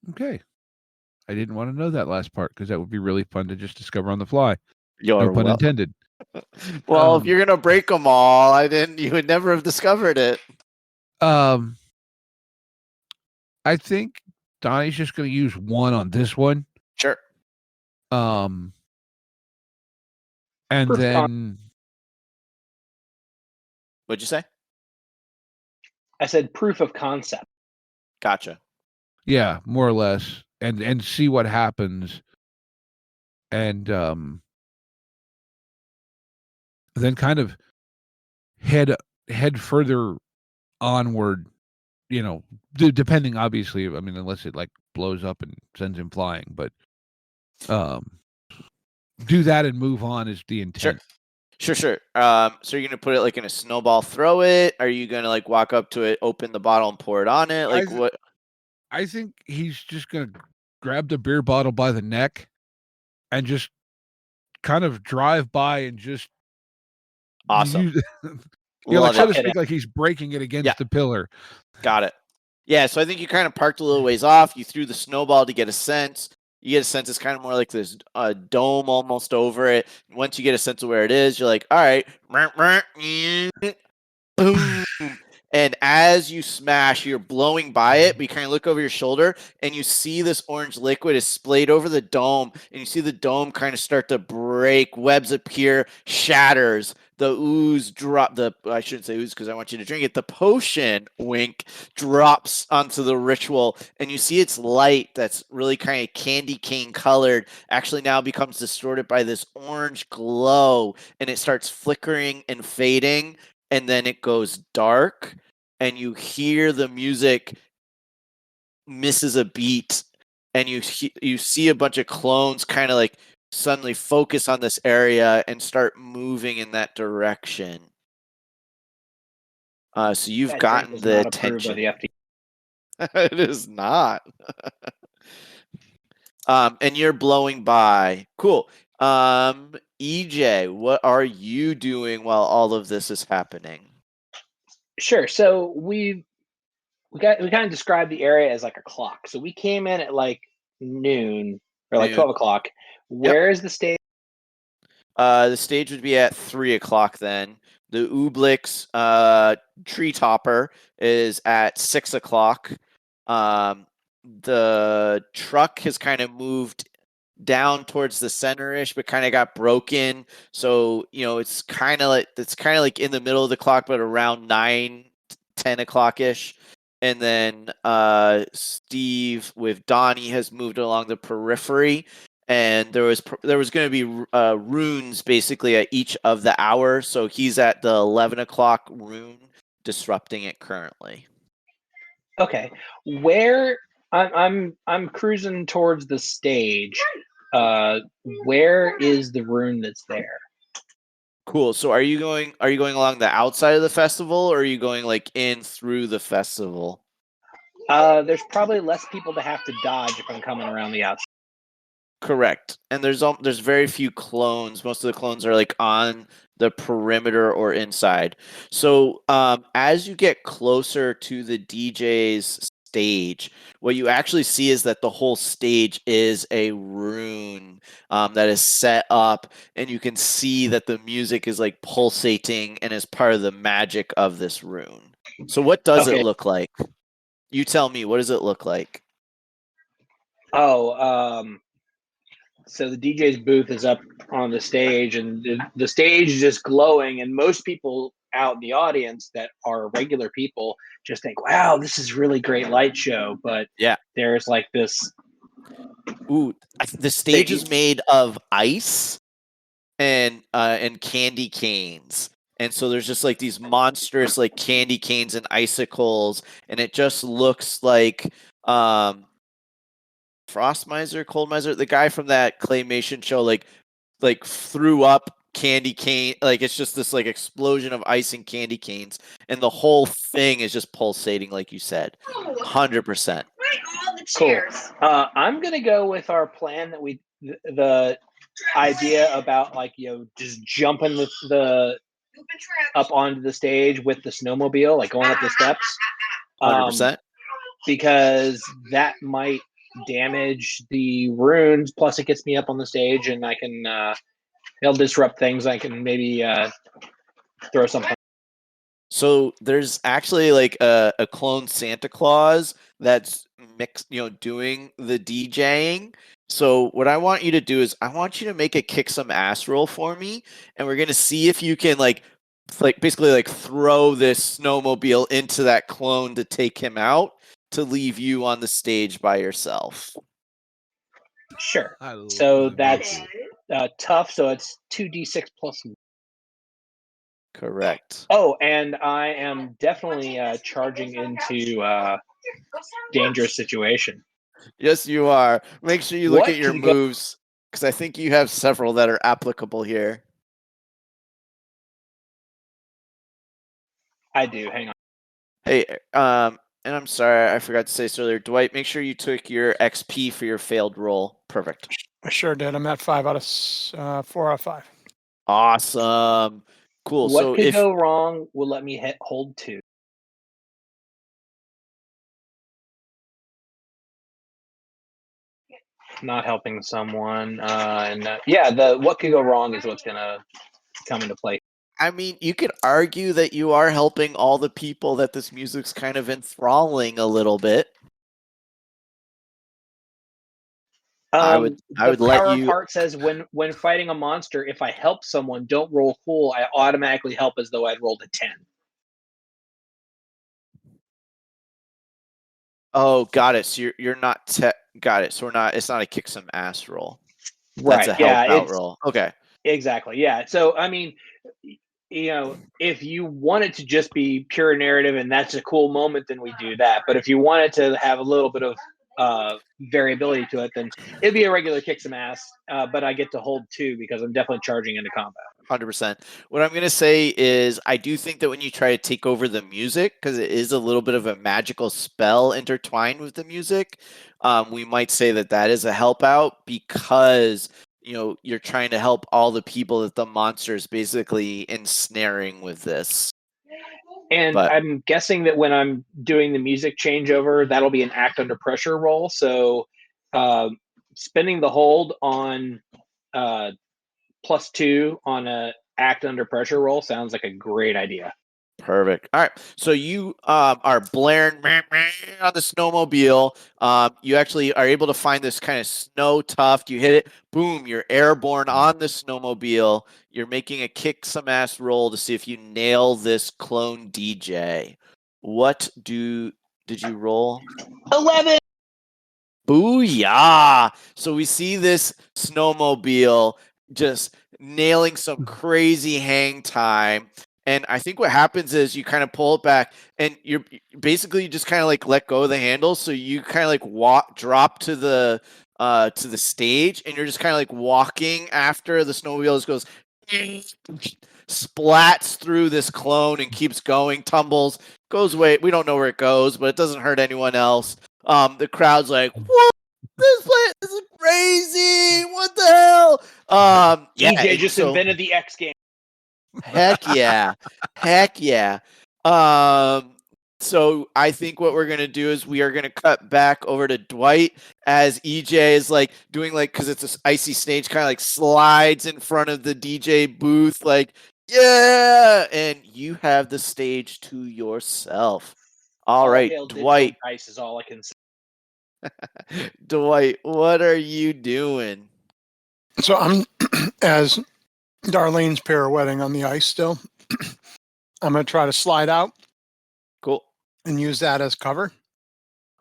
Okay. I didn't want to know that last part, because that would be really fun to just discover on the fly. You're No pun welcome. intended. Well, if you're gonna break them all, you would never have discovered it. I think Donnie's just going to use one on this one. Sure. And Proof of then What'd you say? I said proof of concept. Gotcha. yeah, more or less, and see what happens, and then kind of head further onward, depending, obviously, I mean, unless it like blows up and sends him flying, but do that and move on is the intent. Sure. So you're gonna put it like in a snowball, throw it? Are you gonna like walk up to it, open the bottle, and pour it on it? Like what? I think he's just gonna grab the beer bottle by the neck and just kind of drive by and just Awesome. like, so to it. speak, like he's breaking it against the pillar. Got it. Yeah, so I think you kind of parked a little ways off. You threw the snowball to get a sense. You get a sense it's kind of more like this dome almost over it. Once you get a sense of where it is, you're like, all right, boom. And as you smash, you're blowing by it, but you kind of look over your shoulder and you see this orange liquid is splayed over the dome, and you see the dome kind of start to break, webs appear, shatters. The ooze I shouldn't say ooze because I want you to drink it. The potion, wink, drops onto the ritual, and you see its light that's really kind of candy cane colored actually now becomes distorted by this orange glow, and it starts flickering and fading. And then it goes dark, and you hear the music misses a beat, and you see a bunch of clones kind of like suddenly focus on this area and start moving in that direction. So you've That gotten drink is the not approved by attention. the FDA. It is not. And you're blowing by. Cool. EJ, what are you doing while all of this is happening? Sure. So we kind of described the area as like a clock. So we came in at like noon, or like Noon. 12 o'clock. Where is the stage? The stage would be at 3 o'clock then. The Ooblix tree topper is at 6 o'clock. The truck has kind of moved down towards the center-ish, but kind of got broken. So, it's kind of like in the middle of the clock, but around 9, 10 o'clock-ish. And then Steve with Donnie has moved along the periphery. And there was going to be runes basically at each of the hour. So he's at the 11 o'clock rune, disrupting it currently. Okay, where I'm cruising towards the stage. Where is the rune that's there? Cool. So are you going along the outside of the festival, or are you going like in through the festival? There's probably less people to have to dodge if I'm coming around the outside. Correct. And there's very few clones. Most of the clones are like on the perimeter or inside. So as you get closer to the DJ's stage, what you actually see is that the whole stage is a rune that is set up, and you can see that the music is like pulsating and is part of the magic of this rune. So what does it look like? You tell me, what does it look like? So the DJ's booth is up on the stage, and the stage is just glowing, and most people out in the audience that are regular people just think, wow, this is really great light show. But yeah, there's like this. Ooh, the stage is made of ice and candy canes. And so there's just like these monstrous like candy canes and icicles, and it just looks like Frost Miser, Cold Miser, the guy from that claymation show, like threw up candy cane. Like it's just this like explosion of ice and candy canes, and the whole thing is just pulsating, like you said, 100%. Cool. I'm gonna go with our plan that the idea about like just jumping the up onto the stage with the snowmobile, like going up the steps. 100%. Because that might damage the runes. Plus, it gets me up on the stage, and I can it'll disrupt things. I can maybe throw something. So there's actually like a clone Santa Claus that's doing the DJing. So what I want you to do is I want you to make a kick some ass roll for me, and we're gonna see if you can like basically like throw this snowmobile into that clone to take him out, to leave you on the stage by yourself. Sure. So that's tough. So it's 2d6 plus. Correct. Oh, and I am definitely charging into dangerous situation. Yes, you are. Make sure you look at your moves, because I think you have several that are applicable here. I do. Hang on. Hey, and I'm sorry, I forgot to say this earlier. Dwight, make sure you took your XP for your failed roll. Perfect. I sure did. I'm at 4 out of 5. Awesome. Cool. What so could go wrong will let me hold 2. Not helping someone, the what could go wrong is what's gonna come into play. I mean, you could argue that you are helping all the people that this music's kind of enthralling a little bit. I would let you. The part says when fighting a monster, if I help someone, don't roll cool. I automatically help as though I'd rolled a 10. Oh, got it. So you're not got it. So we're not. It's not a kick some ass roll. Right. That's a help out roll. Okay. Exactly. Yeah. So I mean, if you want it to just be pure narrative and that's a cool moment, then we do that. But if you want it to have a little bit of variability to it, then it'd be a regular kick some ass. But I get to hold 2 because I'm definitely charging into combat. 100%. What I'm going to say is I do think that when you try to take over the music, because it is a little bit of a magical spell intertwined with the music, we might say that is a help out, because you're trying to help all the people that the monster is basically ensnaring with this. And I'm guessing that when I'm doing the music changeover, that'll be an act under pressure roll. So spending the hold on +2 on a act under pressure roll sounds like a great idea. Perfect. All right. So you are blaring on the snowmobile. You actually are able to find this kind of snow tuft. You hit it. Boom. You're airborne on the snowmobile. You're making a kick some ass roll to see if you nail this clone DJ. What did you roll? 11. Booyah! So we see this snowmobile just nailing some crazy hang time. And I think what happens is you kind of pull it back and you're basically just kind of like let go of the handle. So you kind of like drop to the stage and you're just kind of like walking after the snowmobile just goes splats through this clone and keeps going, tumbles, goes away. We don't know where it goes, but it doesn't hurt anyone else. The crowd's like, "What? This is crazy! What the hell?" Yeah, EJ just invented the X game. Heck yeah, heck yeah. So I think what we're gonna do is we are gonna cut back over to Dwight as EJ is like doing like because it's this icy stage, kind of like slides in front of the DJ booth, like yeah, and you have the stage to yourself. All right, Dwight. Dice is all I can say. Dwight, what are you doing? So I'm as Darlene's pirouetting on the ice still. I'm going to try to slide out. Cool. And use that as cover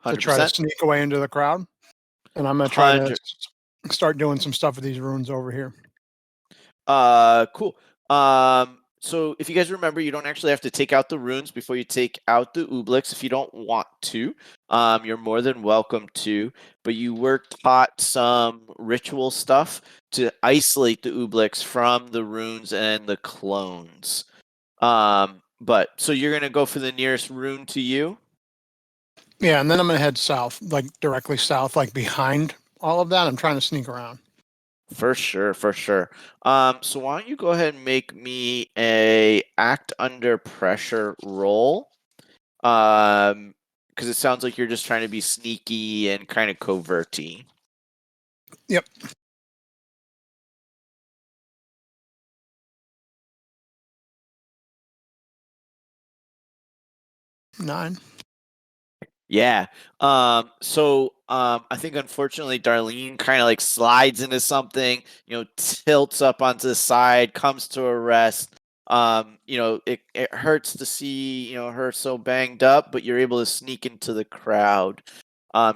100%. to try to sneak away into the crowd. And I'm going to try to start doing some stuff with these runes over here. Cool. So if you guys remember, you don't actually have to take out the runes before you take out the Ooblix if you don't want to. You're more than welcome to, but you were taught some ritual stuff to isolate the Ooblix from the runes and the clones. But so you're gonna go for the nearest rune to you? Yeah, and then I'm gonna head south, like directly south, like behind all of that. I'm trying to sneak around. For sure, for sure. So why don't you go ahead and make me a act under pressure roll? Because it sounds like you're just trying to be sneaky and kind of coverty. Yep. Nine. Yeah. So I think unfortunately Darlene kind of like slides into something, tilts up onto the side, comes to a rest. It hurts to see, her so banged up, but you're able to sneak into the crowd.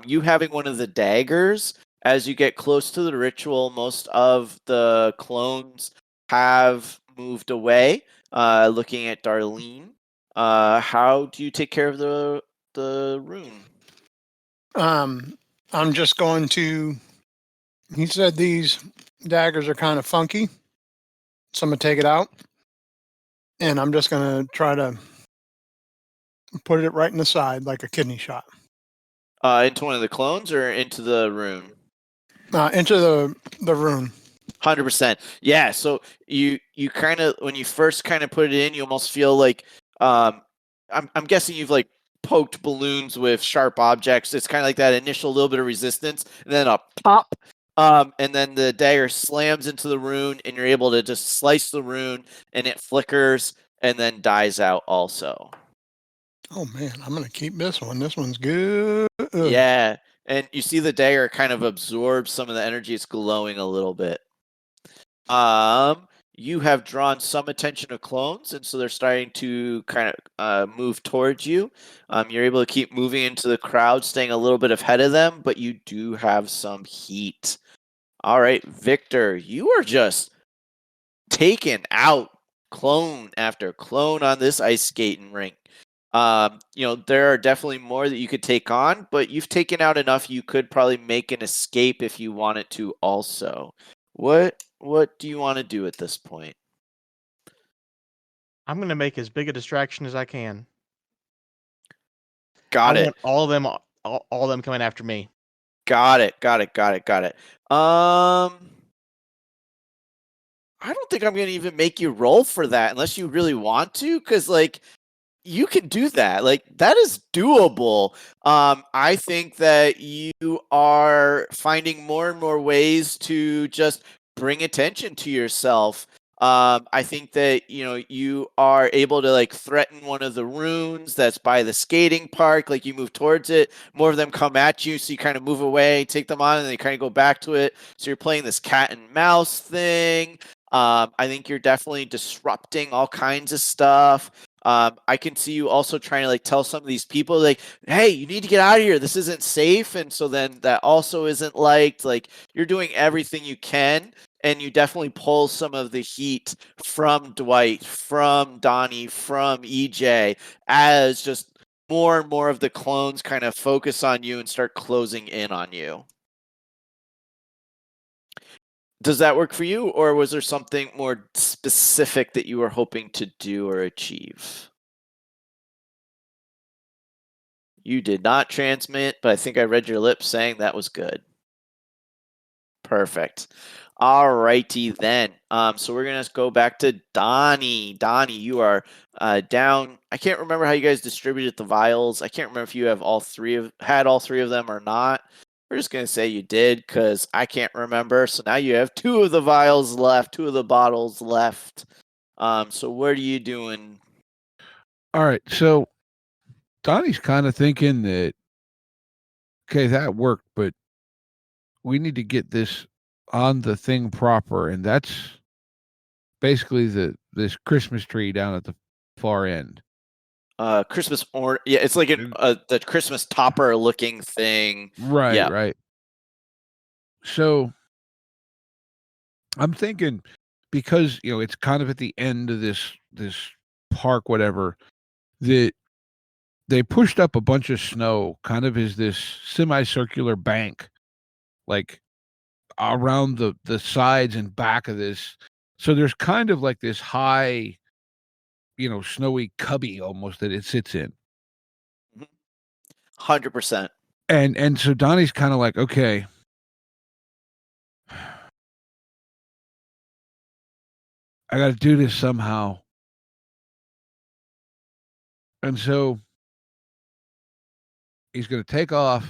You having one of the daggers, as you get close to the ritual, most of the clones have moved away, looking at Darlene. How do you take care of the rune? I'm just going to. He said these daggers are kind of funky, so I'm gonna take it out, and I'm just gonna try to put it right in the side like a kidney shot. Into one of the clones or into the rune? Into the rune. 100%. Yeah. So you kind of when you first kind of put it in, you almost feel like I'm guessing you've like poked balloons with sharp objects. It's kind of like that initial little bit of resistance, and then a pop, and then the dagger slams into the rune, and you're able to just slice the rune, and it flickers and then dies out also. Oh man, I'm gonna keep this one. This one's good. Yeah, and you see the dagger kind of absorbs some of the energy. It's glowing a little bit. You have drawn some attention of clones, and so they're starting to kind of move towards you. You're able to keep moving into the crowd, staying a little bit ahead of them, but you do have some heat. All right, Victor, you are just taking out clone after clone on this ice skating rink. There are definitely more that you could take on, but you've taken out enough you could probably make an escape if you wanted to also. What do you want to do at this point? I'm going to make as big a distraction as I can. Got it. Want all of them coming after me. Got it. I don't think I'm going to even make you roll for that unless you really want to, because you can do that. Like, that is doable. I think that you are finding more and more ways to just bring attention to yourself. I think that, you are able to like threaten one of the runes that's by the skating park. Like, you move towards it, more of them come at you, so you kind of move away, take them on, and then you kind of go back to it. So you're playing this cat and mouse thing. I think you're definitely disrupting all kinds of stuff. I can see you also trying to like tell some of these people like, hey, you need to get out of here. This isn't safe. And so then that also isn't liked. Like, you're doing everything you can. And you definitely pull some of the heat from Dwight, from Donnie, from EJ, as just more and more of the clones kind of focus on you and start closing in on you. Does that work for you, or was there something more specific that you were hoping to do or achieve? You did not transmit, but I think I read your lips saying that was good. Perfect. All righty then. So we're gonna go back to Donnie. Donnie, you are down. I can't remember how you guys distributed the vials. I can't remember if you have all three of them or not. We're just gonna say you did because I can't remember. So now you have 2 of the vials left, 2 of the bottles left. So what are you doing? All right, so Donnie's kind of thinking that, okay, that worked, but we need to get this on the thing proper, and that's basically this Christmas tree down at the far end. Christmas yeah, it's like the Christmas topper looking thing. Right, Yeah. right. So I'm thinking, because it's kind of at the end of this park, whatever, that they pushed up a bunch of snow, kind of as this semicircular bank, like around the sides and back of this. So there's kind of like this high, snowy cubby almost that it sits in. 100%. And so Donnie's kind of like, okay, I got to do this somehow. And so he's going to take off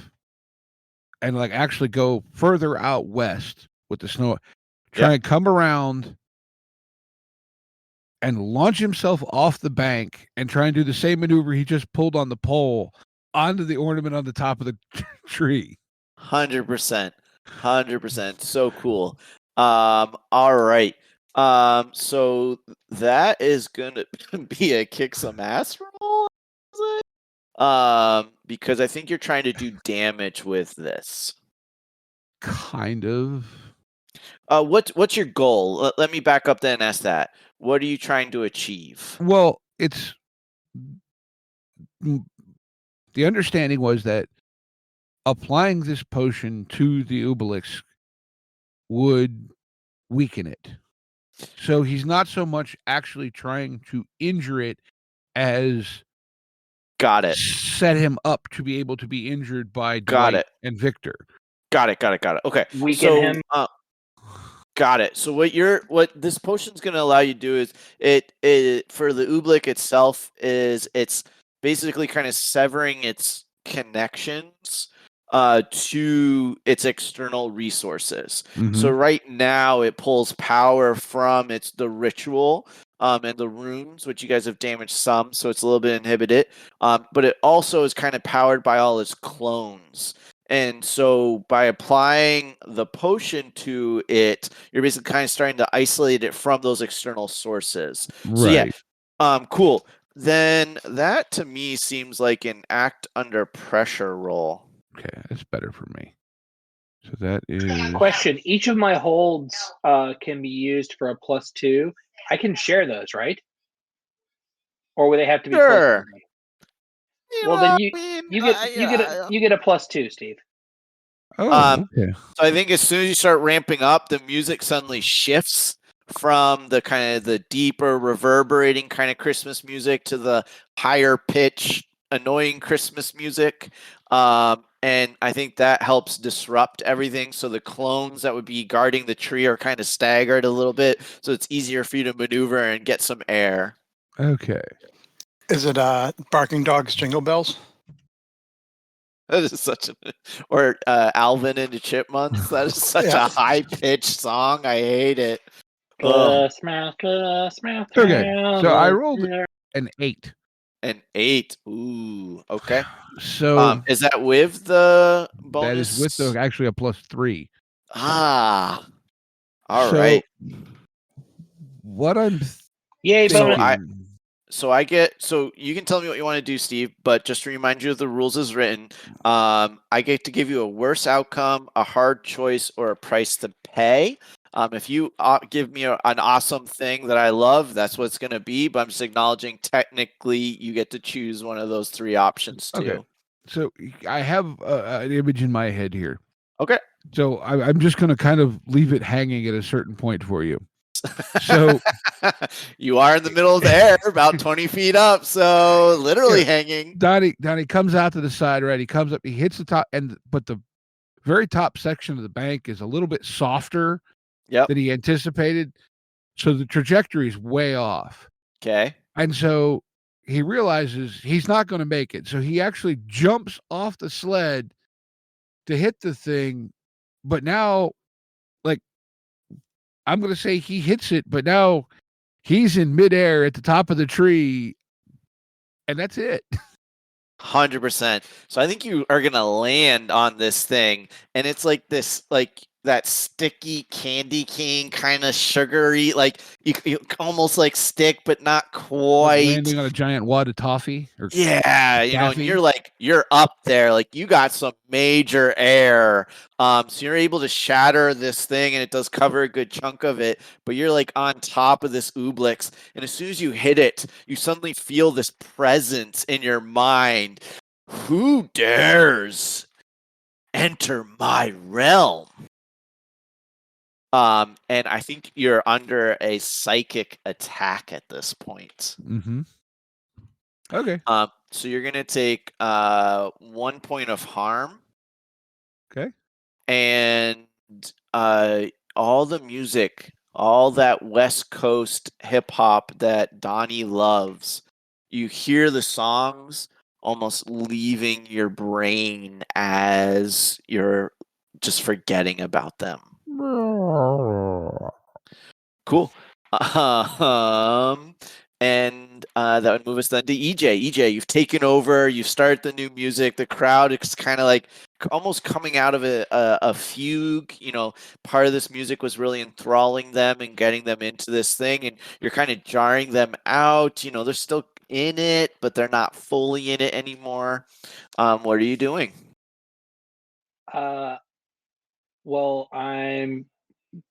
and like actually go further out west with the snow, try and come around and launch himself off the bank and try and do the same maneuver he just pulled on the pole onto the ornament on the top of the tree. 100%. 100%. So cool. All right. So that is gonna be a kick some ass roll. Because I think you're trying to do damage with this. Kind of. What's your goal? Let me back up then and ask that. What are you trying to achieve? Well, it's the understanding was that applying this potion to the obelisk would weaken it. So he's not so much actually trying to injure it as Got it. set him up to be able to be injured by Got Dwight it. and Victor. Got it. Okay. Weaken him. Got it. So what this potion's going to allow you to do is it for the oobleck itself is it's basically kind of severing its connections to its external resources. So right now it pulls power from the ritual and the runes, which you guys have damaged some, so it's a little bit inhibited. But it also is kind of powered by all its clones. And so by applying the potion to it, you're basically kind of starting to isolate it from those external sources. Right. So yeah, cool. Then that to me seems like an act under pressure roll. Okay, that's better for me. So that is Question. Each of my holds can be used for a +2. I can share those, right? Or would they have to be Sure. Well, then you get a +2, Steve. Oh, okay. So I think as soon as you start ramping up, the music suddenly shifts from the kind of the deeper reverberating kind of Christmas music to the higher pitch annoying Christmas music. And I think that helps disrupt everything. So the clones that would be guarding the tree are kind of staggered a little bit. So it's easier for you to maneuver and get some air. Okay. Is it Barking Dogs Jingle Bells? That is such a or Alvin and the Chipmunks. That is such Yeah. a high pitched song. I hate it. Ugh. Christmas Okay, so I time rolled of year. an 8. An 8. Ooh. Okay. So Is that with the that is with bonus? actually a +3. Ah. All So right. what I'm Yay, So bonus. so you can tell me what you want to do, Steve, but just to remind you of the rules as written, I get to give you a worse outcome, a hard choice, or a price to pay. If you give me an awesome thing that I love, that's what it's going to be. But I'm just acknowledging technically you get to choose one of those 3 options too. Okay. So I have an image in my head here. Okay. So I'm just going to kind of leave it hanging at a certain point for you. So you are in the middle of the air, about 20 feet up, so literally hanging. Donnie comes out to the side, right? He comes up, he hits the top, but the very top section of the bank is a little bit softer than he anticipated. So the trajectory is way off. Okay. And so he realizes he's not going to make it. So he actually jumps off the sled to hit the thing. But now, like, I'm going to say he hits it, but now he's in midair at the top of the tree. And that's it. 100%. So I think you are going to land on this thing, and it's like this, like that sticky candy cane kind of sugary, like you almost like stick, but not Like quite. landing on a giant wad of toffee. Or Yeah, you know, and taffy. you're up there, like you got some major air. So you're able to shatter this thing, and it does cover a good chunk of it, but you're like on top of this Ooblix, and as soon as you hit it, you suddenly feel this presence in your mind. Who dares enter my realm? And I think you're under a psychic attack at this point. Mm-hmm. Okay. So you're gonna take 1 point of harm. Okay. And all the music, all that West Coast hip hop that Donnie loves, you hear the songs almost leaving your brain as you're just forgetting about them. Cool. And that would move us then to EJ. EJ, you've taken over. You've started the new music. The crowd is kind of like almost coming out of a fugue. You know, part of this music was really enthralling them and getting them into this thing, and you're kind of jarring them out. You know, they're still in it, but they're not fully in it anymore. What are you doing? Well, I'm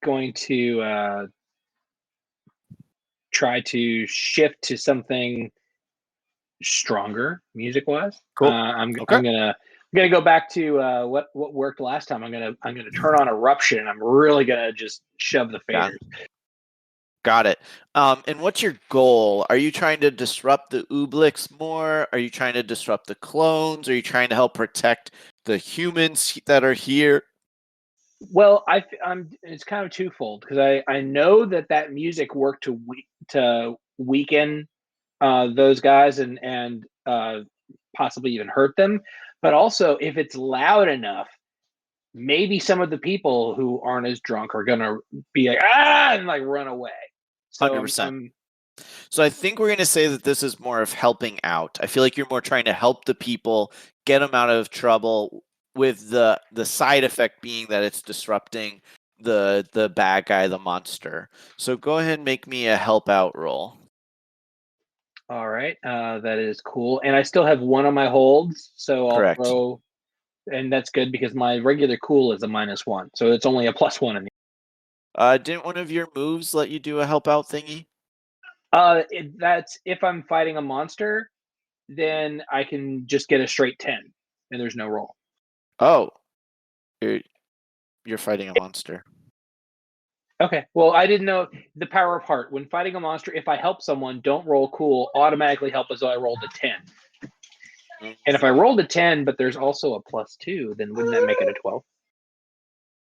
going to try to shift to something stronger music wise. Cool. I'm Okay. gonna go back to what worked last time. I'm gonna turn on Eruption. I'm really gonna just shove the faders. Got it. And what's your goal? Are you trying to disrupt the Ooblix more? Are you trying to disrupt the clones? Are you trying to help protect the humans that are here? Well, it's kind of twofold because I know that music worked to weaken those guys and possibly even hurt them. But also, if it's loud enough, maybe some of the people who aren't as drunk are gonna be like and like run away. So 100%. So I think we're going to say that this is more of helping out. I feel like you're more trying to help the people, get them out of trouble, with the side effect being that it's disrupting the bad guy, the monster. So go ahead and make me a help out roll. All right, that is cool. And I still have one on my holds, so I'll Correct. throw, and that's good because my regular cool is a -1, so it's only a +1 in the. Didn't one of your moves let you do a help out thingy? That's if I'm fighting a monster, then I can just get a straight 10, and there's no roll. Oh, you're fighting a monster. Okay. Well, I didn't know the power of heart. When fighting a monster, if I help someone, don't roll cool, automatically help as though I rolled a 10. And if I rolled a 10, but there's also a +2, then wouldn't that make it a 12?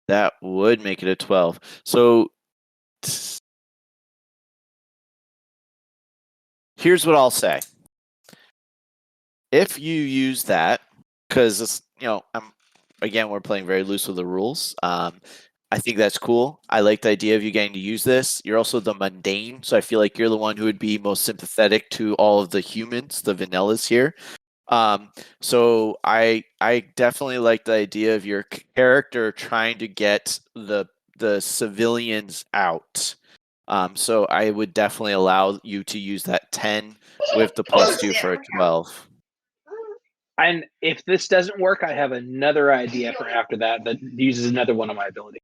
That would make it a 12. So here's what I'll say. if you use that, because we're playing very loose with the rules. I think that's cool. I like the idea of you getting to use this. You're also the mundane, so I feel like you're the one who would be most sympathetic to all of the humans, the vanillas here. So I definitely like the idea of your character trying to get the civilians out. So I would definitely allow you to use that 10 with the +2 for a 12. And if this doesn't work, I have another idea for after that uses another one of my abilities.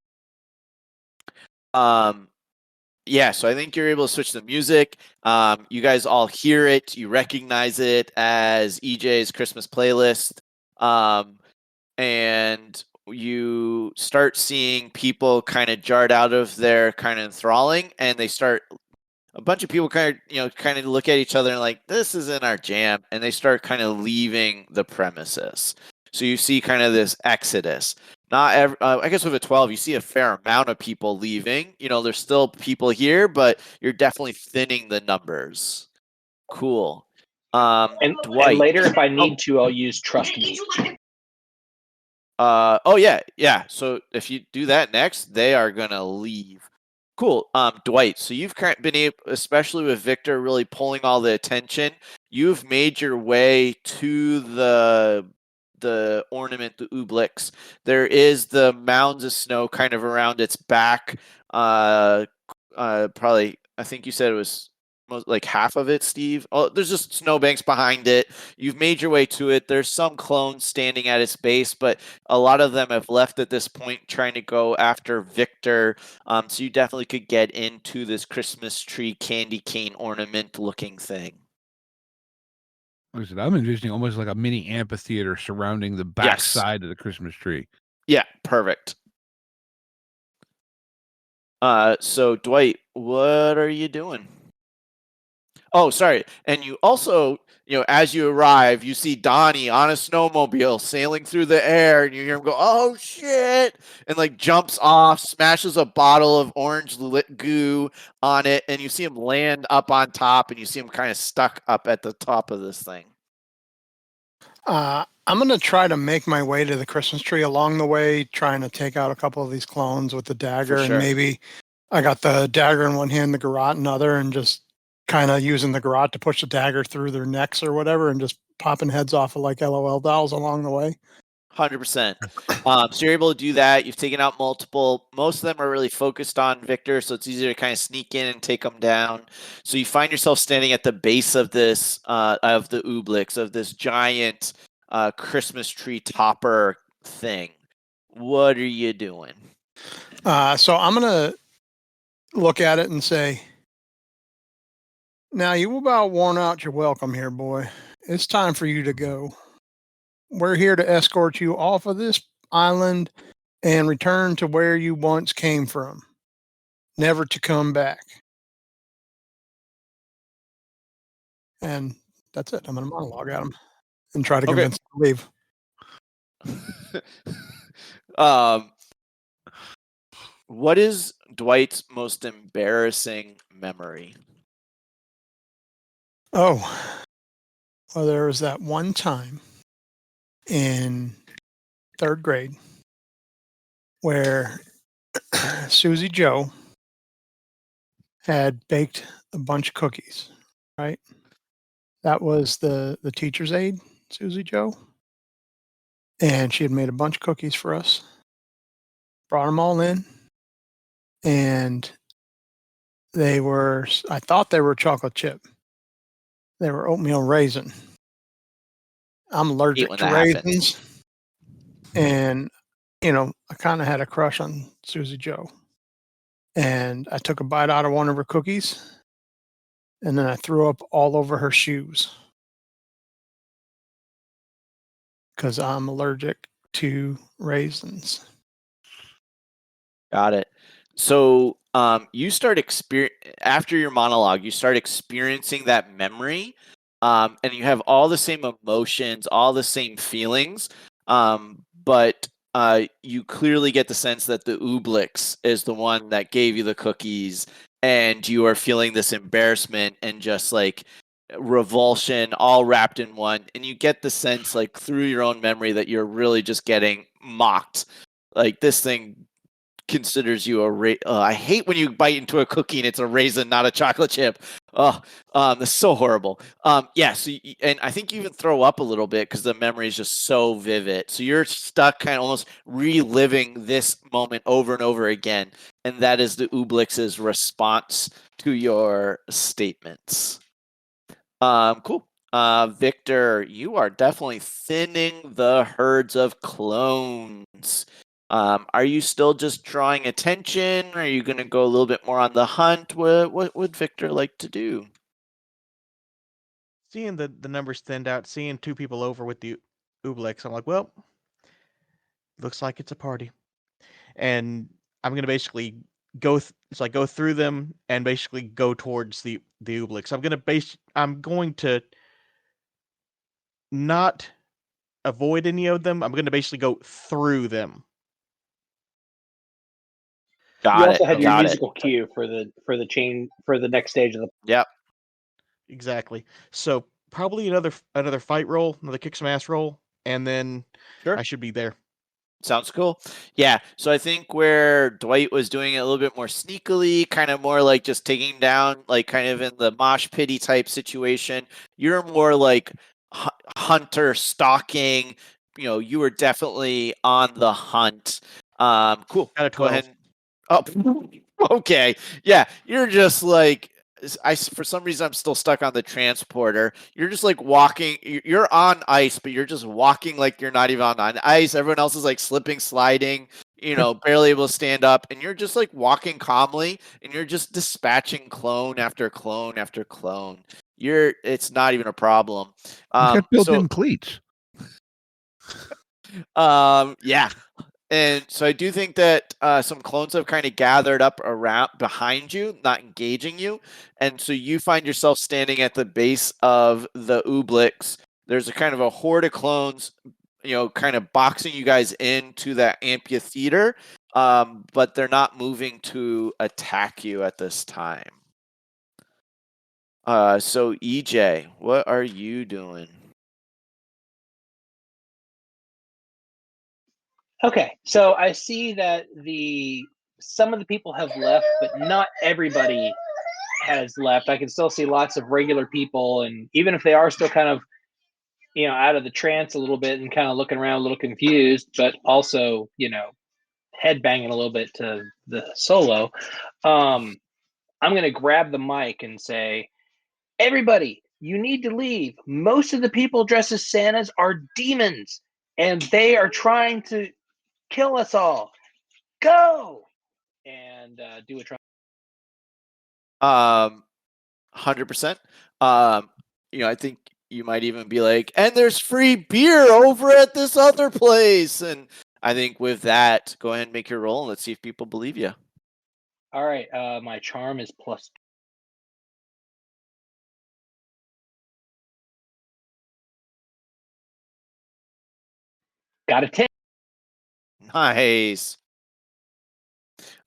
Yeah, so I think you're able to switch the music. You guys all hear it, you recognize it as EJ's Christmas playlist. And you start seeing people kind of jarred out of their kind of enthralling, and a bunch of people kind of look at each other and like, this isn't our jam, and they start kind of leaving the premises. So you see kind of this exodus. I guess with a 12, you see a fair amount of people leaving. There's still people here, but you're definitely thinning the numbers. Cool. And Dwight. later, if I need to, I'll use Trust Me. Oh yeah. So if you do that next, they are gonna leave. Cool. Dwight, so you've been able, especially with Victor really pulling all the attention, you've made your way to the ornament, the Ooblex. There is the mounds of snow kind of around its back. Probably, I think you said it was like half of it, Steve. Oh, there's just snowbanks behind it. You've made your way to it. There's some clones standing at its base, but a lot of them have left at this point trying to go after Victor. So you definitely could get into this Christmas tree candy cane ornament looking thing. Like I said, I'm envisioning almost like a mini amphitheater surrounding the back side of the Christmas tree. Yeah, perfect. So Dwight, what are you doing? Oh, sorry. And you also, as you arrive, you see Donnie on a snowmobile sailing through the air, and you hear him go, "Oh shit!" and like jumps off, smashes a bottle of orange lit goo on it, and you see him land up on top, and you see him kind of stuck up at the top of this thing. I'm going to try to make my way to the Christmas tree along the way, trying to take out a couple of these clones with the dagger. For sure. And maybe I got the dagger in one hand, the garrote in another, and just kind of using the garrote to push the dagger through their necks or whatever, and just popping heads off of like LOL dolls along the way. 100%. So you're able to do that. You've taken out multiple. Most of them are really focused on Victor, so it's easier to kind of sneak in and take them down. So you find yourself standing at the base of this, of the Ooblex, of this giant Christmas tree topper thing. What are you doing? So I'm going to look at it and say, now you about worn out your welcome here, boy. It's time for you to go. We're here to escort you off of this island and return to where you once came from, never to come back. And that's it. I'm going to monologue at him and try to convince him to leave. What is Dwight's most embarrassing memory? Oh, well, there was that one time in 3rd grade where Susie Joe had baked a bunch of cookies, right? That was the teacher's aide, Susie Joe. And she had made a bunch of cookies for us, brought them all in, and I thought they were chocolate chip. They were oatmeal raisin. I'm allergic to raisins. And, I kind of had a crush on Susie Joe. And I took a bite out of one of her cookies, and then I threw up all over her shoes because I'm allergic to raisins. Got it. So you start after your monologue, you start experiencing that memory, and you have all the same emotions, all the same feelings, but you clearly get the sense that the Ooblex is the one that gave you the cookies, and you are feeling this embarrassment and just like revulsion all wrapped in one, and you get the sense like through your own memory that you're really just getting mocked. Like this thing considers you I hate when you bite into a cookie and it's a raisin, not a chocolate chip. Oh, that's so horrible. Yeah. So, and I think you even throw up a little bit because the memory is just so vivid. So you're stuck, kind of almost reliving this moment over and over again, and that is the Ooblix's response to your statements. Cool. Victor, you are definitely thinning the herds of clones. Are you still just drawing attention? Are you going to go a little bit more on the hunt? What would Victor like to do? Seeing the numbers thinned out, seeing 2 people over with the Ooblix, I'm like, well, looks like it's a party. And I'm gonna basically go go through them and basically go towards the Ooblix. I'm going to not avoid any of them. I'm gonna basically go through them. You Got also it. had your Got it. musical cue for the chain for the next stage of the. Yep. Exactly. So probably another fight roll, another kick some ass roll, and then Sure. I should be there. Sounds cool. Yeah. So I think where Dwight was doing it a little bit more sneakily, kind of more like just taking down, like kind of in the mosh pity type situation, you're more like hunter stalking. You were definitely on the hunt. Cool. Got a Go 12. ahead. Oh, okay. Yeah. You're just like, for some reason I'm still stuck on the transporter. You're just like walking. You're on ice, but you're just walking like you're not even on ice. Everyone else is like slipping, sliding. Barely able to stand up, and you're just like walking calmly, and you're just dispatching clone after clone after clone. It's not even a problem. He's got built-in cleats. Yeah. And so I do think that some clones have kind of gathered up around behind you, not engaging you. And so you find yourself standing at the base of the Ooblix. There's a kind of a horde of clones, kind of boxing you guys into that amphitheater, but they're not moving to attack you at this time. So EJ, what are you doing? Okay, so I see that some of the people have left, but not everybody has left. I can still see lots of regular people, and even if they are still kind of, out of the trance a little bit and kind of looking around a little confused, but also, head banging a little bit to the solo, I'm going to grab the mic and say, everybody, you need to leave. Most of the people dressed as Santas are demons, and they are trying to kill us all. Go! And do a try. 100%. I think you might even be like, and there's free beer over at this other place. And I think with that, go ahead and make your roll and let's see if people believe you. All right. My charm is plus. Got a 10. Nice.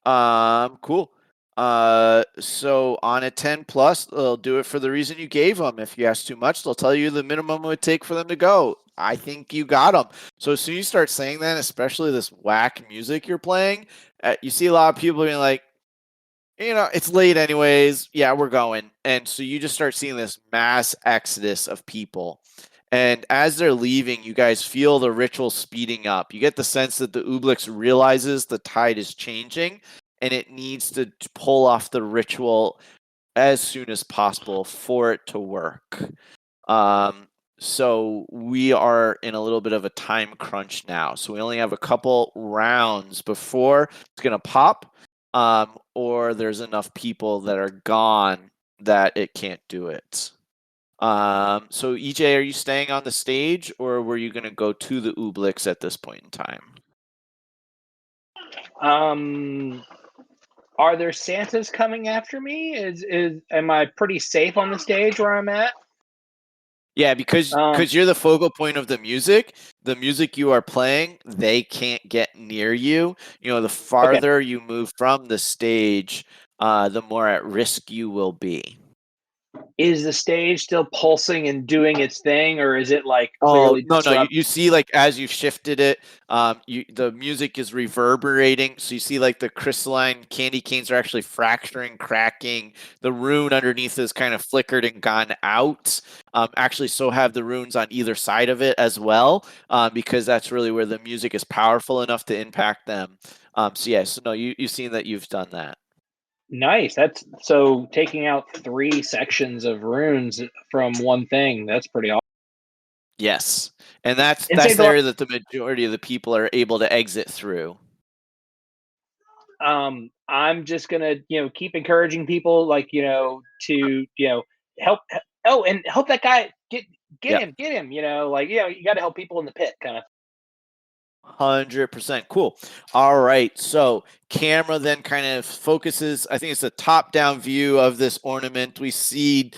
Cool. So on a 10 plus, they'll do it for the reason you gave them. If you ask too much, they'll tell you the minimum it would take for them to go. I think you got them. So as soon as you start saying that, especially this whack music you're playing, you see a lot of people being like, it's late anyways. Yeah, we're going. And so you just start seeing this mass exodus of people. And as they're leaving, you guys feel the ritual speeding up. You get the sense that the Ooblix realizes the tide is changing and it needs to pull off the ritual as soon as possible for it to work. So we are in a little bit of a time crunch now. So we only have a couple rounds before it's going to pop, or there's enough people that are gone that it can't do it. So EJ, are you staying on the stage, or were you going to go to the Ooblix at this point in time? Are there Santas coming after me? Am I pretty safe on the stage where I'm at? Yeah, because you're the focal point of the music you are playing, they can't get near you. The farther you move from the stage, the more at risk you will be. is the stage still pulsing and doing its thing, or is it like Oh clearly no, disrupt? you see like as you shifted it, the music is reverberating. So you see like the crystalline candy canes are actually fracturing, cracking. The rune underneath is kind of flickered and gone out. Actually, so have the runes on either side of it as well, because that's really where the music is powerful enough to impact them. So yeah, so no, you've seen that you've done that. Nice. That's so taking out 3 sections of runes from one thing. That's pretty awesome. Yes, and that's And saved the a lot. area that the majority of the people are able to exit through. I'm just gonna, keep encouraging people, like, to, help. Oh, and help that guy get Yep. him, like, you got to help people in the pit, kind of. 100% cool. All right. So, camera then kind of focuses, I think it's a top down view of this ornament. We see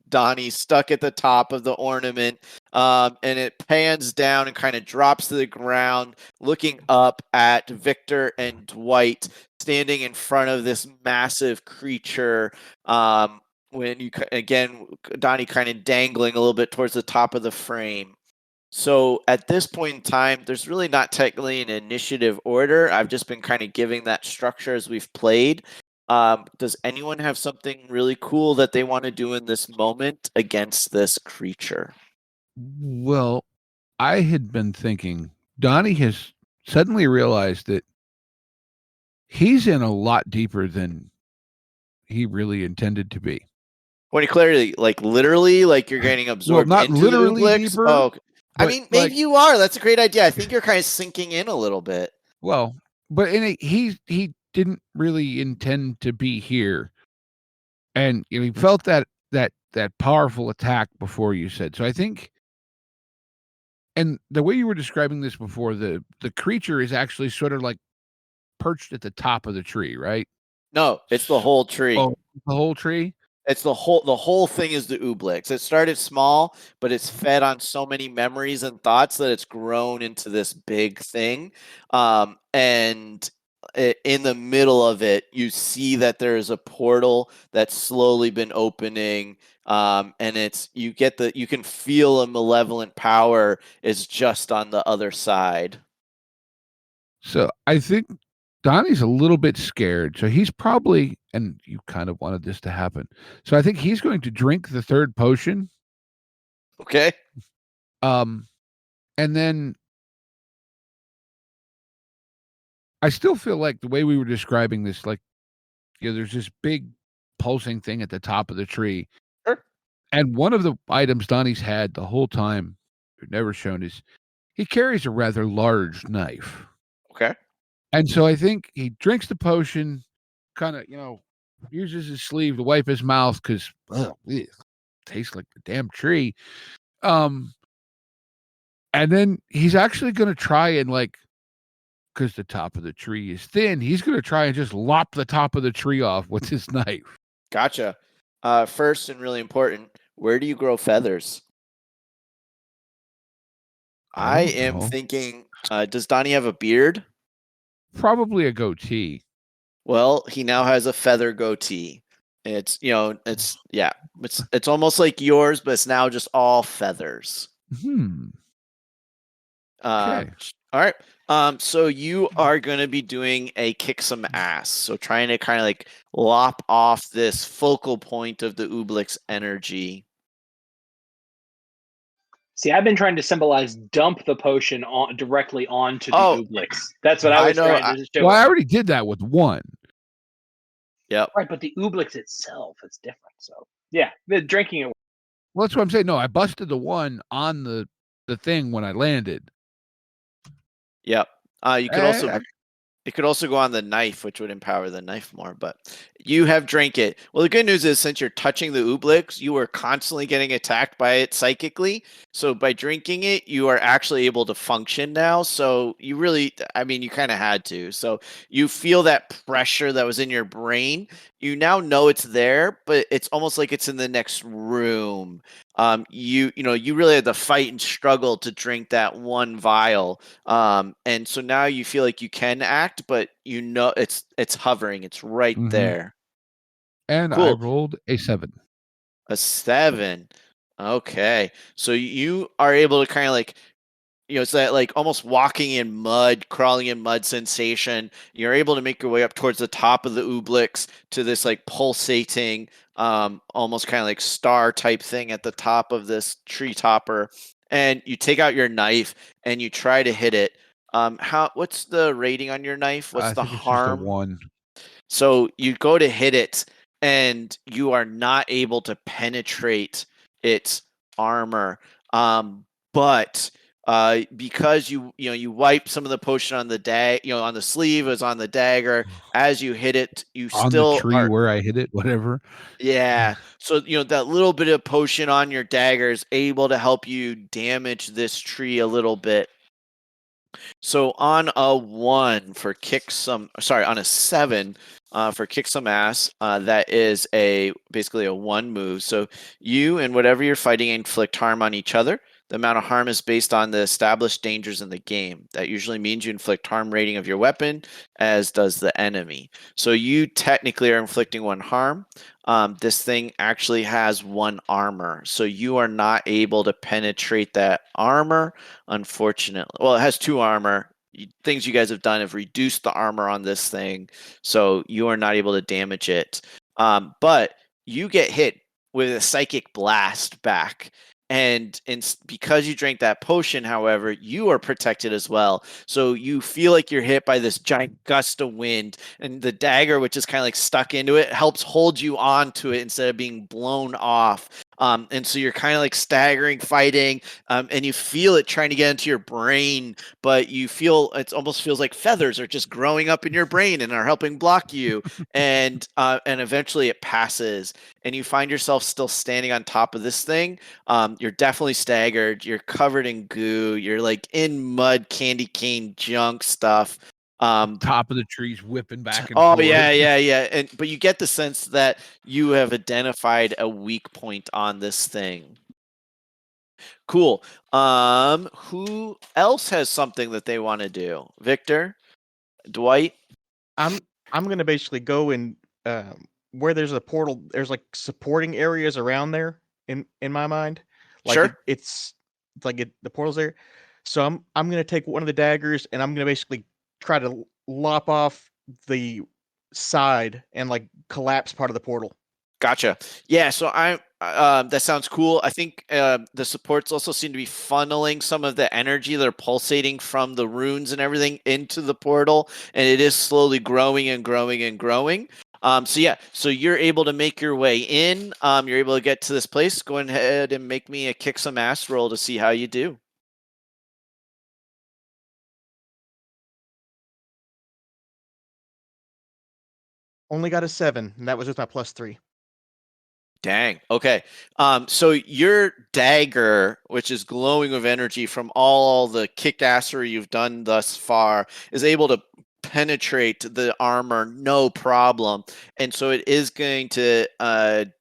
Donnie stuck at the top of the ornament, and it pans down and kind of drops to the ground, looking up at Victor and Dwight standing in front of this massive creature. When you again, Donnie kind of dangling a little bit towards the top of the frame. So at this point in time, there's really not technically an initiative order. I've just been kind of giving that structure as we've played. Does anyone have something really cool that they want to do in this moment against this creature? Well, I had been thinking Donnie has suddenly realized that he's in a lot deeper than he really intended to be. When you clearly, like literally, like you're getting absorbed not into literally the Ublix? deeper, Oh, okay. I but, mean, maybe like- you are. That's a great idea. I think you're kind of sinking in a little bit. Well, but he didn't really intend to be here, and he felt that powerful attack before you said. So I think, and the way you were describing this before, the creature is actually sort of like perched at the top of the tree, right? No, it's the whole tree. Oh, the whole tree? It's the whole thing is the Ublix. It started small, but it's fed on so many memories and thoughts that it's grown into this big thing. And in the middle of it, you see that there is a portal that's slowly been opening. And you can feel a malevolent power is just on the other side. So I think Donnie's a little bit scared. So he's probably, and you kind of wanted this to happen. So I think he's going to drink the third potion. Okay. And then I still feel like the way we were describing this, like, there's this big pulsing thing at the top of the tree. Sure. And one of the items Donnie's had the whole time, never shown, is he carries a rather large knife. Okay. And so I think he drinks the potion, kind of, uses his sleeve to wipe his mouth because, it tastes like the damn tree. And then he's actually going to try and, like, because the top of the tree is thin, he's going to try and just lop the top of the tree off with his knife. Gotcha. First and really important, where do you grow feathers? I am thinking, does Donnie have a beard? Probably a goatee. Well, he now has a feather goatee. It's it's almost like yours, but it's now just all feathers. Okay. All right. So you are going to be doing a kick some ass. So trying to kind of like lop off this focal point of the Ublix energy. See, I've been trying to symbolize dump the potion directly onto the Ublix. That's what I was trying to show. Well, I already did that with one. Yep. Right, but the Ublix itself is different. So yeah, the drinking it. Well, that's what I'm saying. No, I busted the one on the thing when I landed. Yep. You could also it could also go on the knife, which would empower the knife more, but you have drank it. Well, the good news is since you're touching the Ublix, you are constantly getting attacked by it psychically. So by drinking it, you are actually able to function now. So you really, you kind of had to. So you feel that pressure that was in your brain. You now know it's there, but it's almost like it's in the next room. You really had to fight and struggle to drink that one vial. And so now you feel like you can act, but it's hovering. It's right there. And Cool. I rolled a 7. A 7. Okay. So you are able to kind of like, it's that like almost walking in mud, crawling in mud sensation. You're able to make your way up towards the top of the Ooblix to this like pulsating, almost kind of like star type thing at the top of this tree topper. And you take out your knife and you try to hit it. What's the rating on your knife? What's I the think it's just a harm? 1. So you go to hit it and you are not able to penetrate its armor. But because you wipe some of the potion on the on the sleeve, as on the dagger, as you hit it, you On the still tree are. where I hit it, whatever. Yeah. So, that little bit of potion on your dagger is able to help you damage this tree a little bit. So on a 1 for on a 7 for kick some ass, that is basically a 1 move. So you and whatever you're fighting inflict harm on each other. The amount of harm is based on the established dangers in the game. That usually means you inflict harm rating of your weapon, as does the enemy. So you technically are inflicting 1 harm. This thing actually has 1 armor, so you are not able to penetrate that armor, unfortunately. Well, it has 2 armor. Things you guys have done have reduced the armor on this thing, so you are not able to damage it. But you get hit with a psychic blast back. And because you drank that potion, however, you are protected as well. So you feel like you're hit by this giant gust of wind, and the dagger, which is kind of like stuck into it, helps hold you onto it instead of being blown off. And so you're kind of like staggering, fighting, and you feel it trying to get into your brain, but you feel it almost feels like feathers are just growing up in your brain and are helping block you. And eventually it passes, and you find yourself still standing on top of this thing. You're definitely staggered. You're covered in goo. You're like in mud, candy cane junk stuff. Top of the trees whipping back and Oh forth. yeah. But you get the sense that you have identified a weak point on this thing. Cool. Who else has something that they want to do? Victor, Dwight. I'm gonna basically go in where there's a portal. There's like supporting areas around there in my mind. Like Sure. it's like the portal's there. So I'm gonna take one of the daggers and I'm gonna basically try to lop off the side and like collapse part of the portal. Gotcha. Yeah, so that sounds cool. I think the supports also seem to be funneling some of the energy that are pulsating from the runes and everything into the portal, and it is slowly growing and growing and growing. So you're able to make your way in. You're able to get to this place. Go ahead and make me a kick some ass roll to see how you do. Only got a 7, and that was with my +3. Dang. Okay. So your dagger, which is glowing with energy from all the kick-assery you've done thus far, is able to penetrate the armor no problem, and so it is going to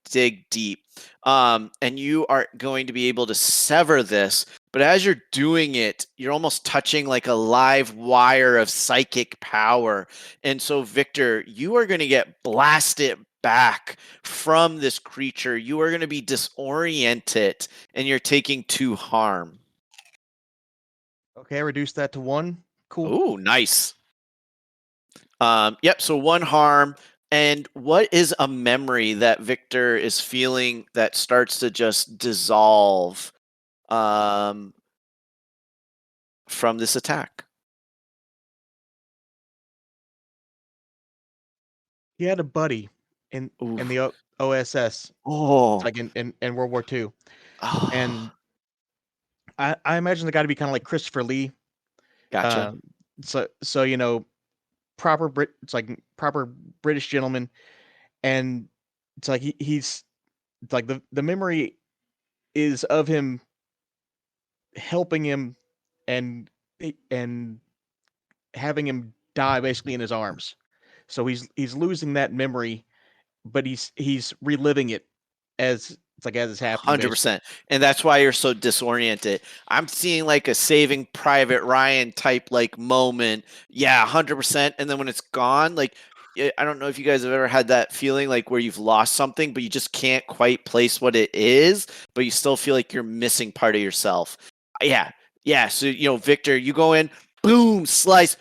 dig deep. And you are going to be able to sever this. But as you're doing it, you're almost touching like a live wire of psychic power. And so, Victor, you are going to get blasted back from this creature. You are going to be disoriented and you're taking 2 harm. Okay, I reduced that to 1. Cool. Ooh, nice. Yep, so 1 harm. And what is a memory that Victor is feeling that starts to just dissolve from this attack? He had a buddy in the OSS, Oh. like in World War II, Oh. and I imagine the guy to be kind of like Christopher Lee. Gotcha. So it's like proper British gentleman, and it's like he's it's like the memory is of him helping him and and having him die basically in his arms. So he's losing that memory, but he's reliving it as it's happening. 100%. And that's why you're so disoriented. I'm seeing like a Saving Private Ryan type like moment. Yeah, 100%. And then when it's gone, like I don't know if you guys have ever had that feeling like where you've lost something, but you just can't quite place what it is, but you still feel like you're missing part of yourself. Yeah. Yeah. So, Victor, you go in, boom, slice,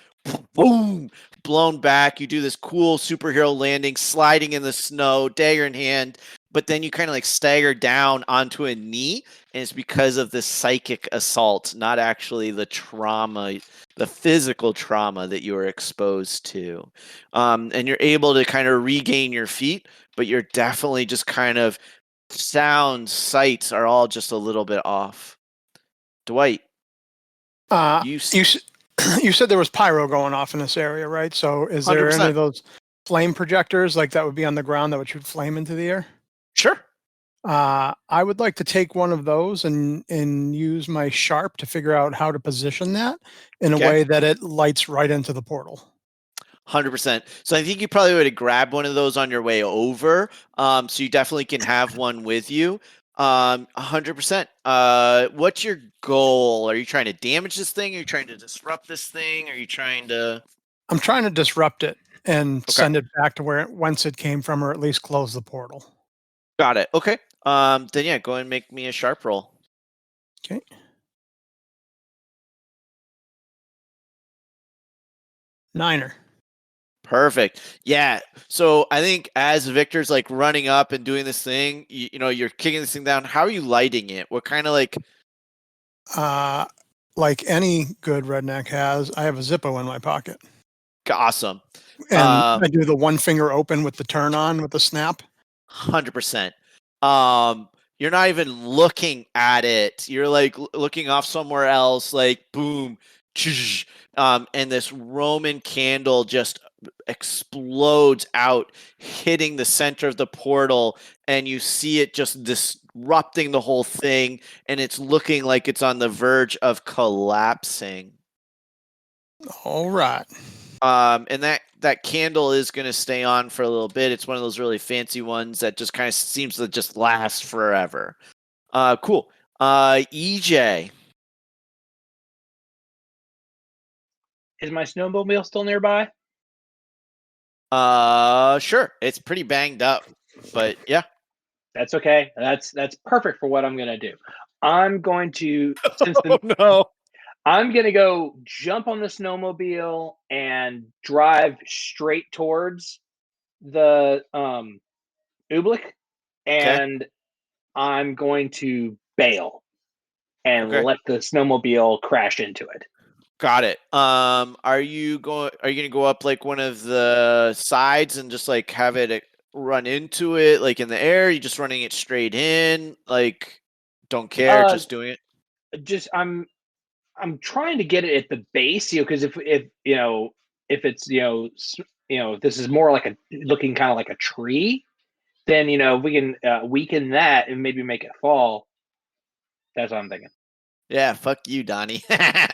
boom, blown back. You do this cool superhero landing, sliding in the snow, dagger in hand, but then you kind of like stagger down onto a knee. And it's because of the psychic assault, not actually the trauma, the physical trauma that you were exposed to. And you're able to kind of regain your feet, but you're definitely just kind of sounds, sights are all just a little bit off. Dwight, You said there was pyro going off in this area, right? So is there 100%. any of those flame projectors like that would be on the ground that would shoot flame into the air? Sure. I would like to take one of those and use my sharp to figure out how to position that in a Okay. way that it lights right into the portal. 100%. So I think you probably would have grabbed one of those on your way over. So you definitely can have one with you. 100%. What's your goal? Are you trying to damage this thing? Are you trying to disrupt this thing? Are you trying to? I'm trying to disrupt it and Okay. send it back to whence it came from, or at least close the portal. Got it. Okay. Then yeah, go ahead and make me a sharp roll. Okay. Niner. Perfect. Yeah. So I think as Victor's like running up and doing this thing, you're kicking this thing down. How are you lighting it? What kind of like? Like any good redneck has, I have a Zippo in my pocket. Awesome. And I do the one finger open with the turn on with the snap. 100%. You're not even looking at it. You're like looking off somewhere else, like boom, and this Roman candle just explodes out, hitting the center of the portal, and you see it just disrupting the whole thing, and it's looking like it's on the verge of collapsing. All right. And that candle is going to stay on for a little bit. It's one of those really fancy ones that just kind of seems to just last forever. Cool. EJ. Is my snowmobile still nearby? Sure. It's pretty banged up, but yeah. That's okay. That's perfect for what I'm gonna do. I'm going to I'm gonna go jump on the snowmobile and drive straight towards the oobleck, and I'm going to bail and let the snowmobile crash into it. Got it. Are you gonna go up like one of the sides and just like have it run into it like in the air? Are you just running it straight in? Like, don't care, just doing it? I'm trying to get it at the base, because if it's if this is more like looking kind of like a tree, then we can weaken that and maybe make it fall. That's what I'm thinking. Yeah, fuck you, Donnie. Yeah,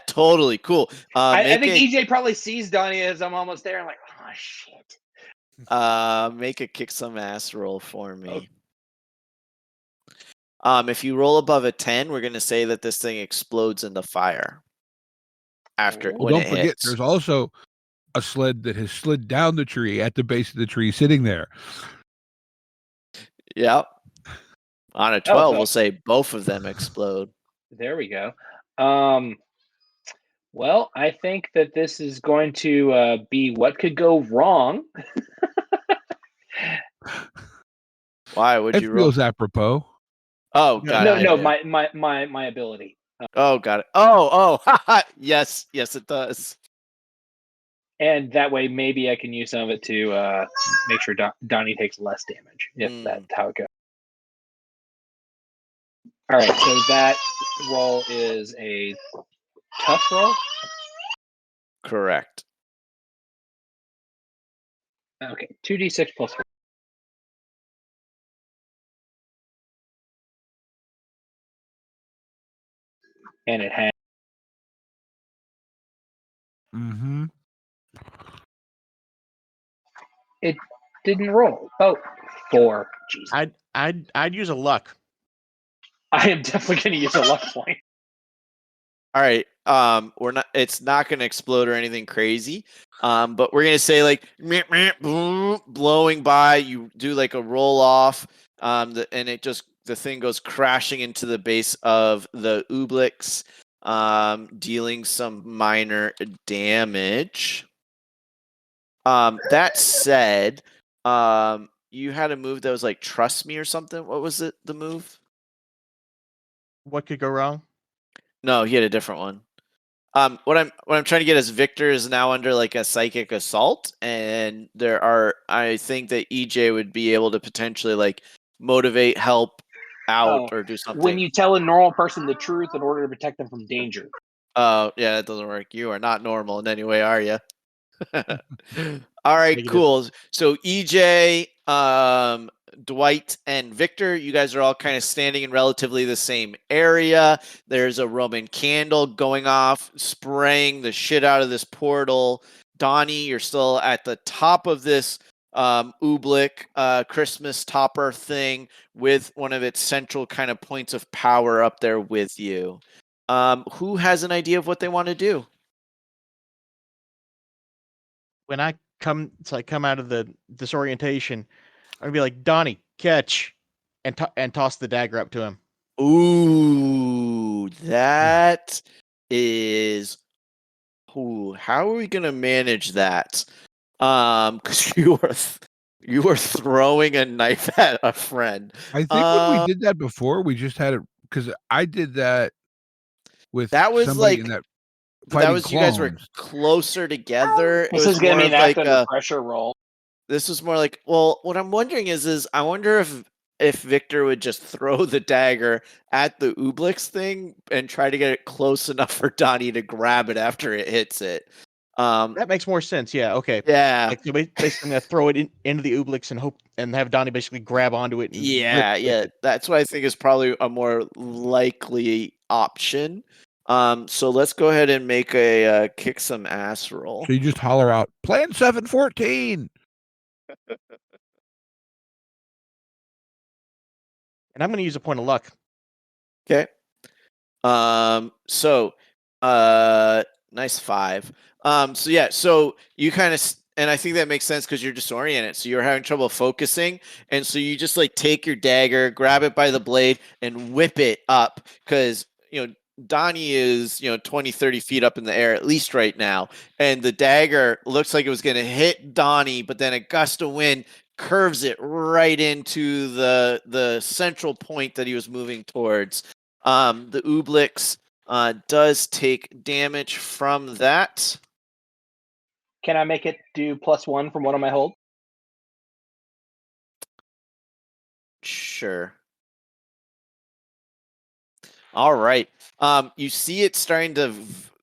totally cool. I think EJ probably sees Donnie as I'm almost there. I'm like, oh shit. Make a kick some ass roll for me. Okay. If you roll above a 10, we're gonna say that this thing explodes into fire. Well, don't forget, hits. There's also a sled that has slid down the tree at the base of the tree, sitting there. Yep. On a 12, we'll say both of them explode. There we go. Well, I think that this is going to be what could go wrong. Why would you roll? It feels apropos. Oh, got it. No, my ability. Oh, got it. Oh, yes, it does. And that way, maybe I can use some of it to make sure Donnie takes less damage, if that's how it goes. All right, so that roll is a tough roll? Correct. Okay, 2d6 plus 4. And it has. Mm-hmm. It didn't roll. Oh, 4. Jesus. I'd use a luck. I am definitely going to use a luck point. All right. we're not. It's not going to explode or anything crazy. But we're going to say like meh, meh, blowing by. You do like a roll off. And it just the thing goes crashing into the base of the Ooblix, dealing some minor damage. That said, you had a move that was like trust me or something. What was it? The move? What could go wrong? No, he had a different one. What I'm trying to get is Victor is now under like a psychic assault, and I think that EJ would be able to potentially like motivate, help out, or do something. When you tell a normal person the truth in order to protect them from danger. Oh, yeah, that doesn't work. You are not normal in any way, are you? All right, Negative. cool. So EJ, Dwight, and Victor, you guys are all kind of standing in relatively the same area. There's a Roman candle going off, spraying the shit out of this portal. Donnie, you're still at the top of this Oobleck Christmas topper thing with one of its central kind of points of power up there with you. Who has an idea of what they want to do? When I come out of the disorientation, I'm gonna be like, Donnie, catch, and toss the dagger up to him. Ooh, that is. Ooh, how are we gonna manage that? Because you are throwing a knife at a friend. I think when we did that before, we just had it because I did that with That was somebody like, in that but that fighting was you guys were clones. closer together. This is going to be an act under pressure roll. This was more like, well, what I'm wondering is I wonder if Victor would just throw the dagger at the Ooblix thing and try to get it close enough for Donnie to grab it after it hits it. That makes more sense. Yeah. Okay. Yeah. Like, so basically, I'm gonna throw it into the Ooblix and have Donnie basically grab onto it. And Yeah. it. That's what I think is probably a more likely option. So let's go ahead and make a kick some ass roll. So you just holler out, "Plan 714." And I'm going to use a point of luck. Okay. So, nice 5. So yeah, so you kind of, and I think that makes sense because you're disoriented. So you're having trouble focusing. And so you just like take your dagger, grab it by the blade and whip it up because, Donnie is, 20, 30 feet up in the air, at least right now. And the dagger looks like it was going to hit Donnie, but then a gust of wind curves it right into the central point that he was moving towards. The Ooblix does take damage from that. Can I make it do +1 from one of my holds? Sure. All right. You see it starting to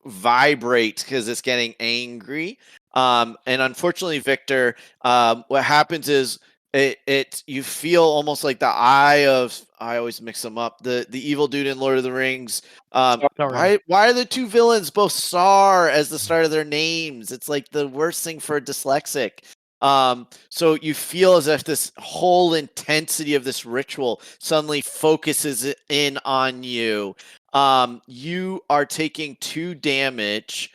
vibrate because it's getting angry. And unfortunately, Victor, what happens is you feel almost like the eye of, I always mix them up, the evil dude in Lord of the Rings. Why are the two villains both Sar as the start of their names? It's like the worst thing for a dyslexic. So you feel as if this whole intensity of this ritual suddenly focuses in on you. You are taking 2 damage.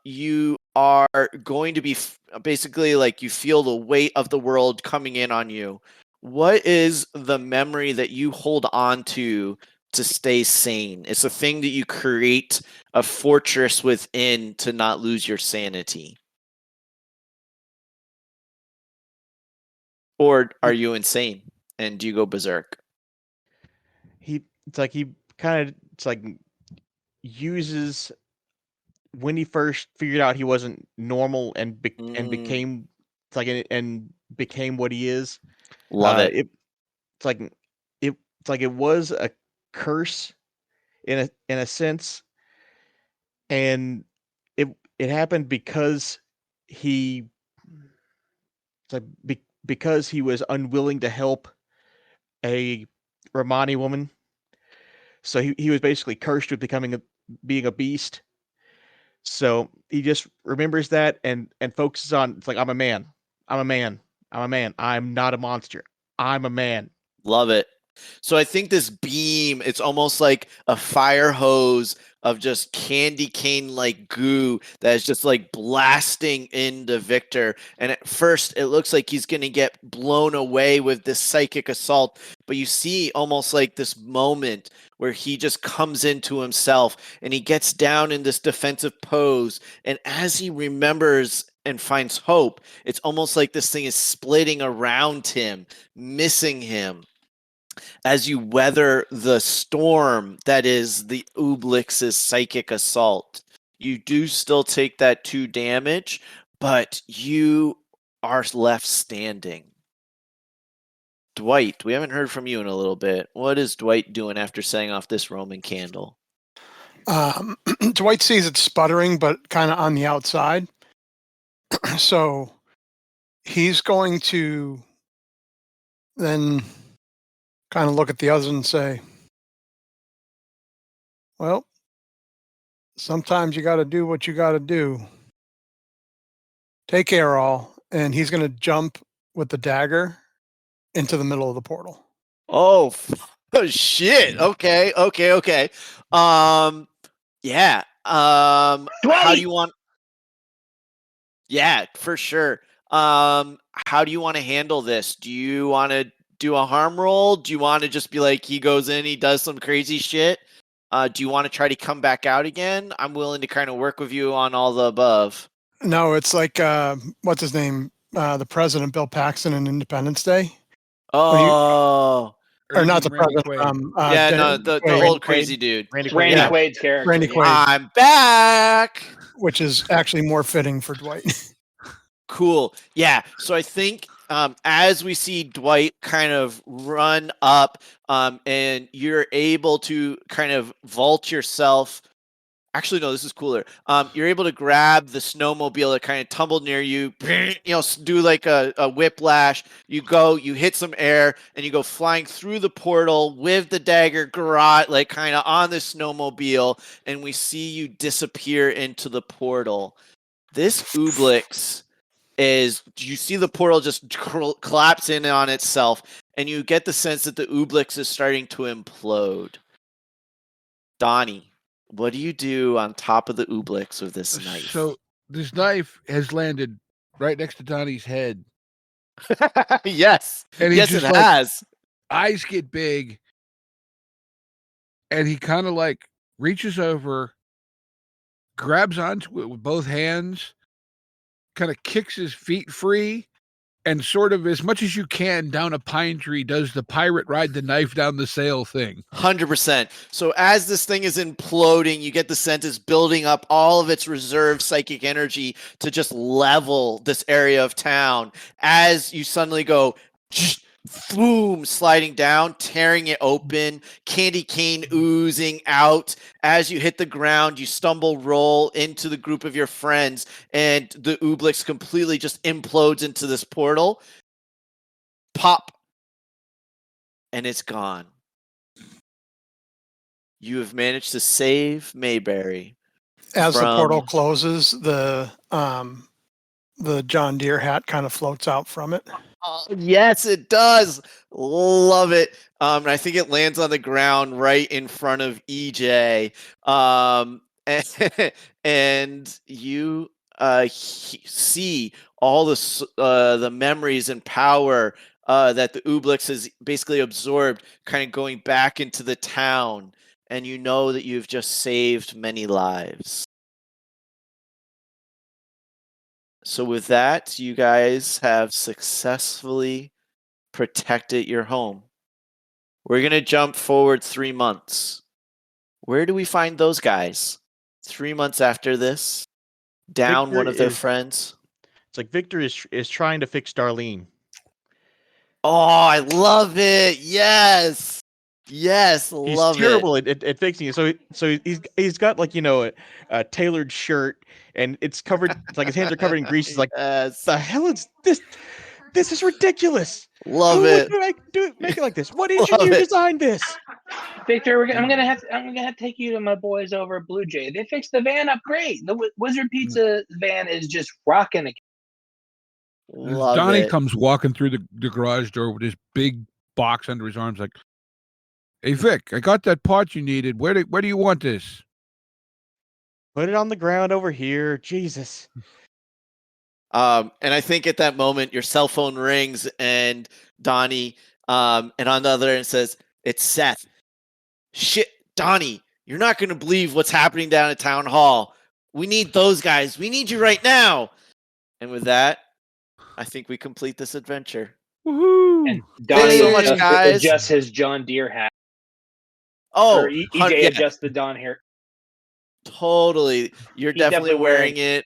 You are going to be basically like you feel the weight of the world coming in on you. What is the memory that you hold on to stay sane? It's a thing that you create a fortress within to not lose your sanity. Or are you insane and do you go berserk? He kind of uses when he first figured out he wasn't normal and became and became what he is. Love it. It was a curse in a sense, and it happened because he because he was unwilling to help a Romani woman. So he was basically cursed with being a beast. So he just remembers that and focuses on, it's like, I'm a man. I'm a man. I'm a man. I'm not a monster. I'm a man. Love it. So I think this beam, it's almost like a fire hose of just candy cane like goo that is just like blasting into Victor. And at first, it looks like he's going to get blown away with this psychic assault. But you see almost like this moment where he just comes into himself and he gets down in this defensive pose. And as he remembers and finds hope, it's almost like this thing is splitting around him, missing him. As you weather the storm that is the Ooblix's psychic assault, you do still take that 2 damage, but you are left standing. Dwight, we haven't heard from you in a little bit. What is Dwight doing after setting off this Roman candle? Dwight sees it sputtering, but kind of on the outside. So he's going to then kind of look at the others and say, well, sometimes you got to do what you got to do. Take care, all. And he's going to jump with the dagger into the middle of the portal. Oh, shit. Okay. Yeah. How do you want? Yeah, for sure. How do you want to handle this? Do you want to do a harm roll? Do you want to just be like, he goes in, he does some crazy shit? Do you want to try to come back out again? I'm willing to kind of work with you on all the above. No, it's like, what's his name? The president, Bill Paxton, in Independence Day. Oh. Or not the Randy president. Yeah, the old Quaid. crazy dude. Randy Randy Quaid. Quaid's character. Randy yeah. Quaid. I'm back. Which is actually more fitting for Dwight. Cool. Yeah. So I think as we see Dwight kind of run up and you're able to kind of vault yourself. Actually, no, this is cooler. You're able to grab the snowmobile that kind of tumbled near you, do like a whiplash. You go, you hit some air, and you go flying through the portal with the dagger garrote, like kind of on the snowmobile, and we see you disappear into the portal. This Ooblix is, you see the portal just collapse in on itself, and you get the sense that the Ooblix is starting to implode. Donnie, what do you do on top of the Ooblix with this knife? So this knife has landed right next to Donnie's head. Yes. And he's Yes, just it like- has. Eyes get big. And he kind of like reaches over, grabs onto it with both hands, kind of kicks his feet free, and sort of, as much as you can, down a pine tree, does the pirate ride the knife down the sail thing. 100%. So as this thing is imploding, you get the sense it's building up all of its reserve psychic energy to just level this area of town. As you suddenly go, boom, sliding down, tearing it open, candy cane oozing out. As you hit the ground, you stumble, roll into the group of your friends, and the Ooblix completely just implodes into this portal. Pop. And it's gone. You have managed to save Mayberry. As the portal closes, the John Deere hat kind of floats out from it. Yes, it does. Love it. And I think it lands on the ground right in front of EJ. And you see all the memories and power that the Ooblix has basically absorbed, kind of going back into the town. And you know that you've just saved many lives. So with that, you guys have successfully protected your home. We're going to jump forward 3 months. Where do we find those guys? 3 months after this, down Victor one of their is- friends. It's like Victor is trying to fix Darlene. Oh, I love it. Yes. Yes, He's love terrible it. at fixing it. So he's got like, a tailored shirt, and it's covered. It's like his hands are covered in grease. He's like, Yes. the hell is this? This is ridiculous. Love Who it. would make it like this? What engine Love you it. design this? Victor, I'm gonna have to take you to my boys over at Blue Jay. They fixed the van up great. The Wizard Pizza van is just rocking. Love Donnie it. comes walking through the garage door with this big box under his arms, like, Hey Vic, I got that part you needed. Where do you want this? Put it on the ground over here. Jesus. And I think at that moment your cell phone rings and Donnie, and on the other end says, "It's Seth." Shit, Donnie, you're not going to believe what's happening down at Town Hall. We need those guys. We need you right now. And with that, I think we complete this adventure. Woohoo! And Thanks Donnie so much, guys. adjusts his John Deere hat. Oh, Or EJ yeah, adjusts the Don hair. totally. You're He's definitely definitely wearing wearing- it.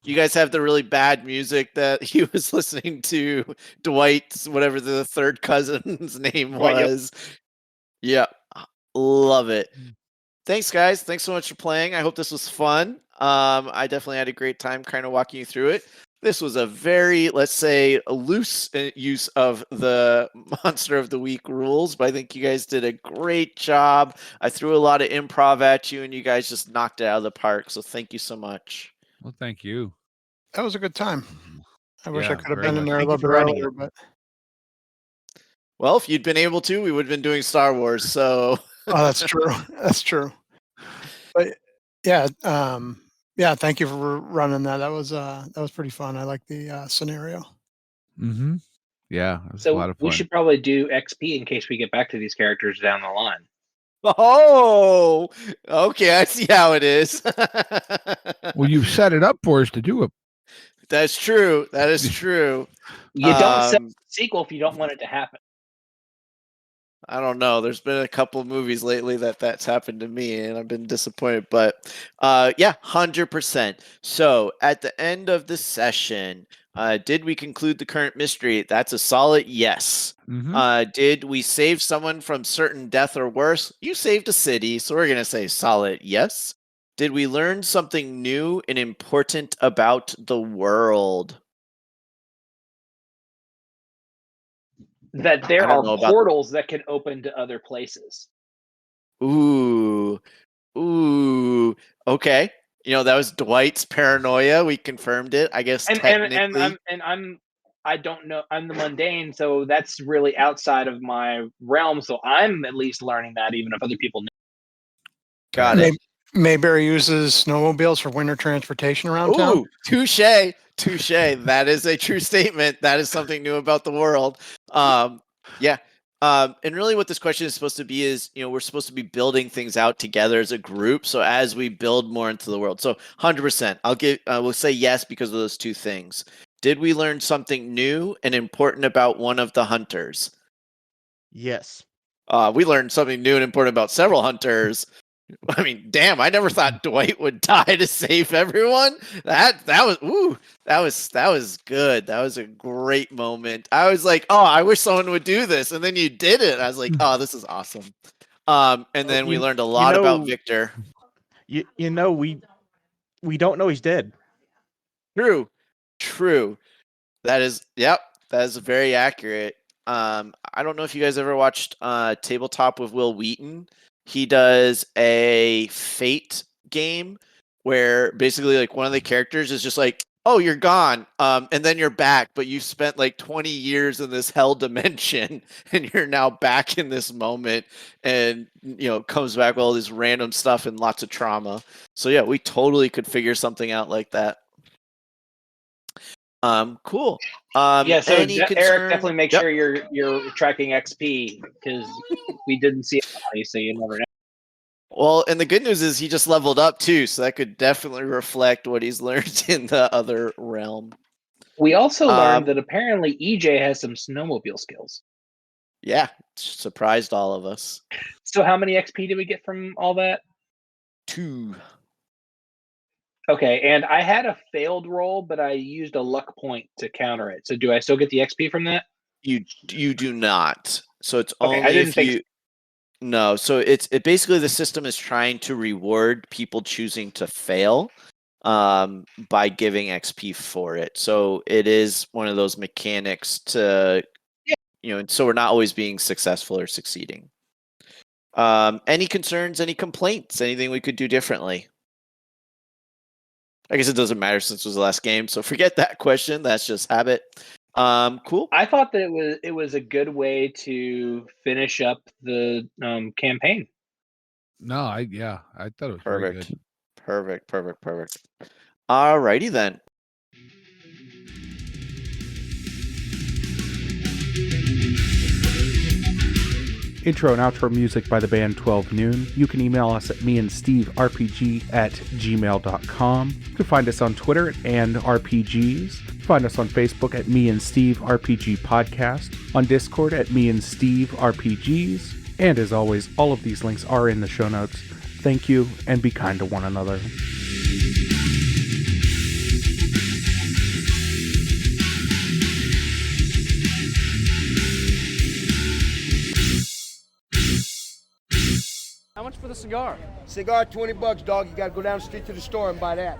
You guys have the really bad music that he was listening to. Dwight's, whatever the third cousin's name Dwight, yep. was. Yeah, love it. Thanks, guys. Thanks so much for playing. I hope this was fun. I definitely had a great time kind of walking you through it. This was a very, let's say, loose use of the Monster of the Week rules, but I think you guys did a great job. I threw a lot of improv at you, and you guys just knocked it out of the park. So thank you so much. Well, thank you. That was a good time. I wish I Yeah, could have very been in much. there a Thank you little for bit running earlier, it. but Well, if you'd been able to, we would have been doing Star Wars. So oh, that's true. That's true. But yeah, yeah. Thank you for running that. That was pretty fun. I like the scenario. Mm-hmm. Yeah, it was a lot So of we fun. should probably do XP in case we get back to these characters down the line. oh, okay, I see how it is. Well, you've set it up for us to do it. That's true. That is true. You don't set Um, the sequel if you don't want it to happen. I don't know. There's been a couple of movies lately that's happened to me, and I've been disappointed. But yeah, 100%. So at the end of the session, did we conclude the current mystery? That's a solid yes. Mm-hmm. Did we save someone from certain death or worse? You saved a city, so we're gonna say solid yes. Did we learn something new and important about the world? That there I don't are know about- portals that can open to other places. Ooh. Okay. You know, that was Dwight's paranoia. We confirmed it. I guess technically. I don't know. I'm the mundane, so that's really outside of my realm. So I'm at least learning that, even if other people know. Got it. Mayberry uses snowmobiles for winter transportation around town. Ooh, touche. That is a true statement. That is something new about the world. Yeah. And really what this question is supposed to be is, you know, we're supposed to be building things out together as a group. So as we build more into the world. So 100%, we'll say yes because of those two things. Did we learn something new and important about one of the hunters? Yes. We learned something new and important about several hunters. I mean, damn! I never thought Dwight would die to save everyone. That was good. That was a great moment. I was like, oh, I wish someone would do this, and then you did it. I was like, oh, this is awesome. And then we learned a lot about Victor. You know we don't know he's dead. True. That is very accurate. I don't know if you guys ever watched Tabletop with Will Wheaton. He does a fate game where basically like one of the characters is just like, oh, you're gone. And then you're back, but you spent like 20 years in this hell dimension and you're now back in this moment and, you know, comes back with all this random stuff and lots of trauma. So yeah, we totally could figure something out like that. Cool. Yeah, so any Eric, concern? definitely make sure you're tracking XP because we didn't see it, so you never know. Well, and the good news is he just leveled up too, so that could definitely reflect what he's learned in the other realm. We also learned that apparently EJ has some snowmobile skills. Yeah, surprised all of us. So how many XP did we get from all that? 2. Okay, and I had a failed roll, but I used a luck point to counter it. So do I still get the XP from that? You do not. So it's Okay, only I didn't if think you. No, so it basically the system is trying to reward people choosing to fail by giving XP for it. So it is one of those mechanics to, you know, so we're not always being successful or succeeding. Any concerns, any complaints, anything we could do differently? I guess it doesn't matter since it was the last game, so forget that question. That's just habit. Cool. I thought that it was a good way to finish up the campaign. No, I thought it was very Perfect. good. Perfect. Alrighty then. Intro and outro music by the band 12 Noon. You can email us at meandsteverpg@gmail.com. You can find us on Twitter and RPGs. Find us on Facebook at Me and Steve RPG Podcast, on Discord at Me and Steve RPGs, and as always, all of these links are in the show notes. Thank you, and be kind to one another. How much for the cigar? Cigar, $20, dog. You gotta go down the street to the store and buy that.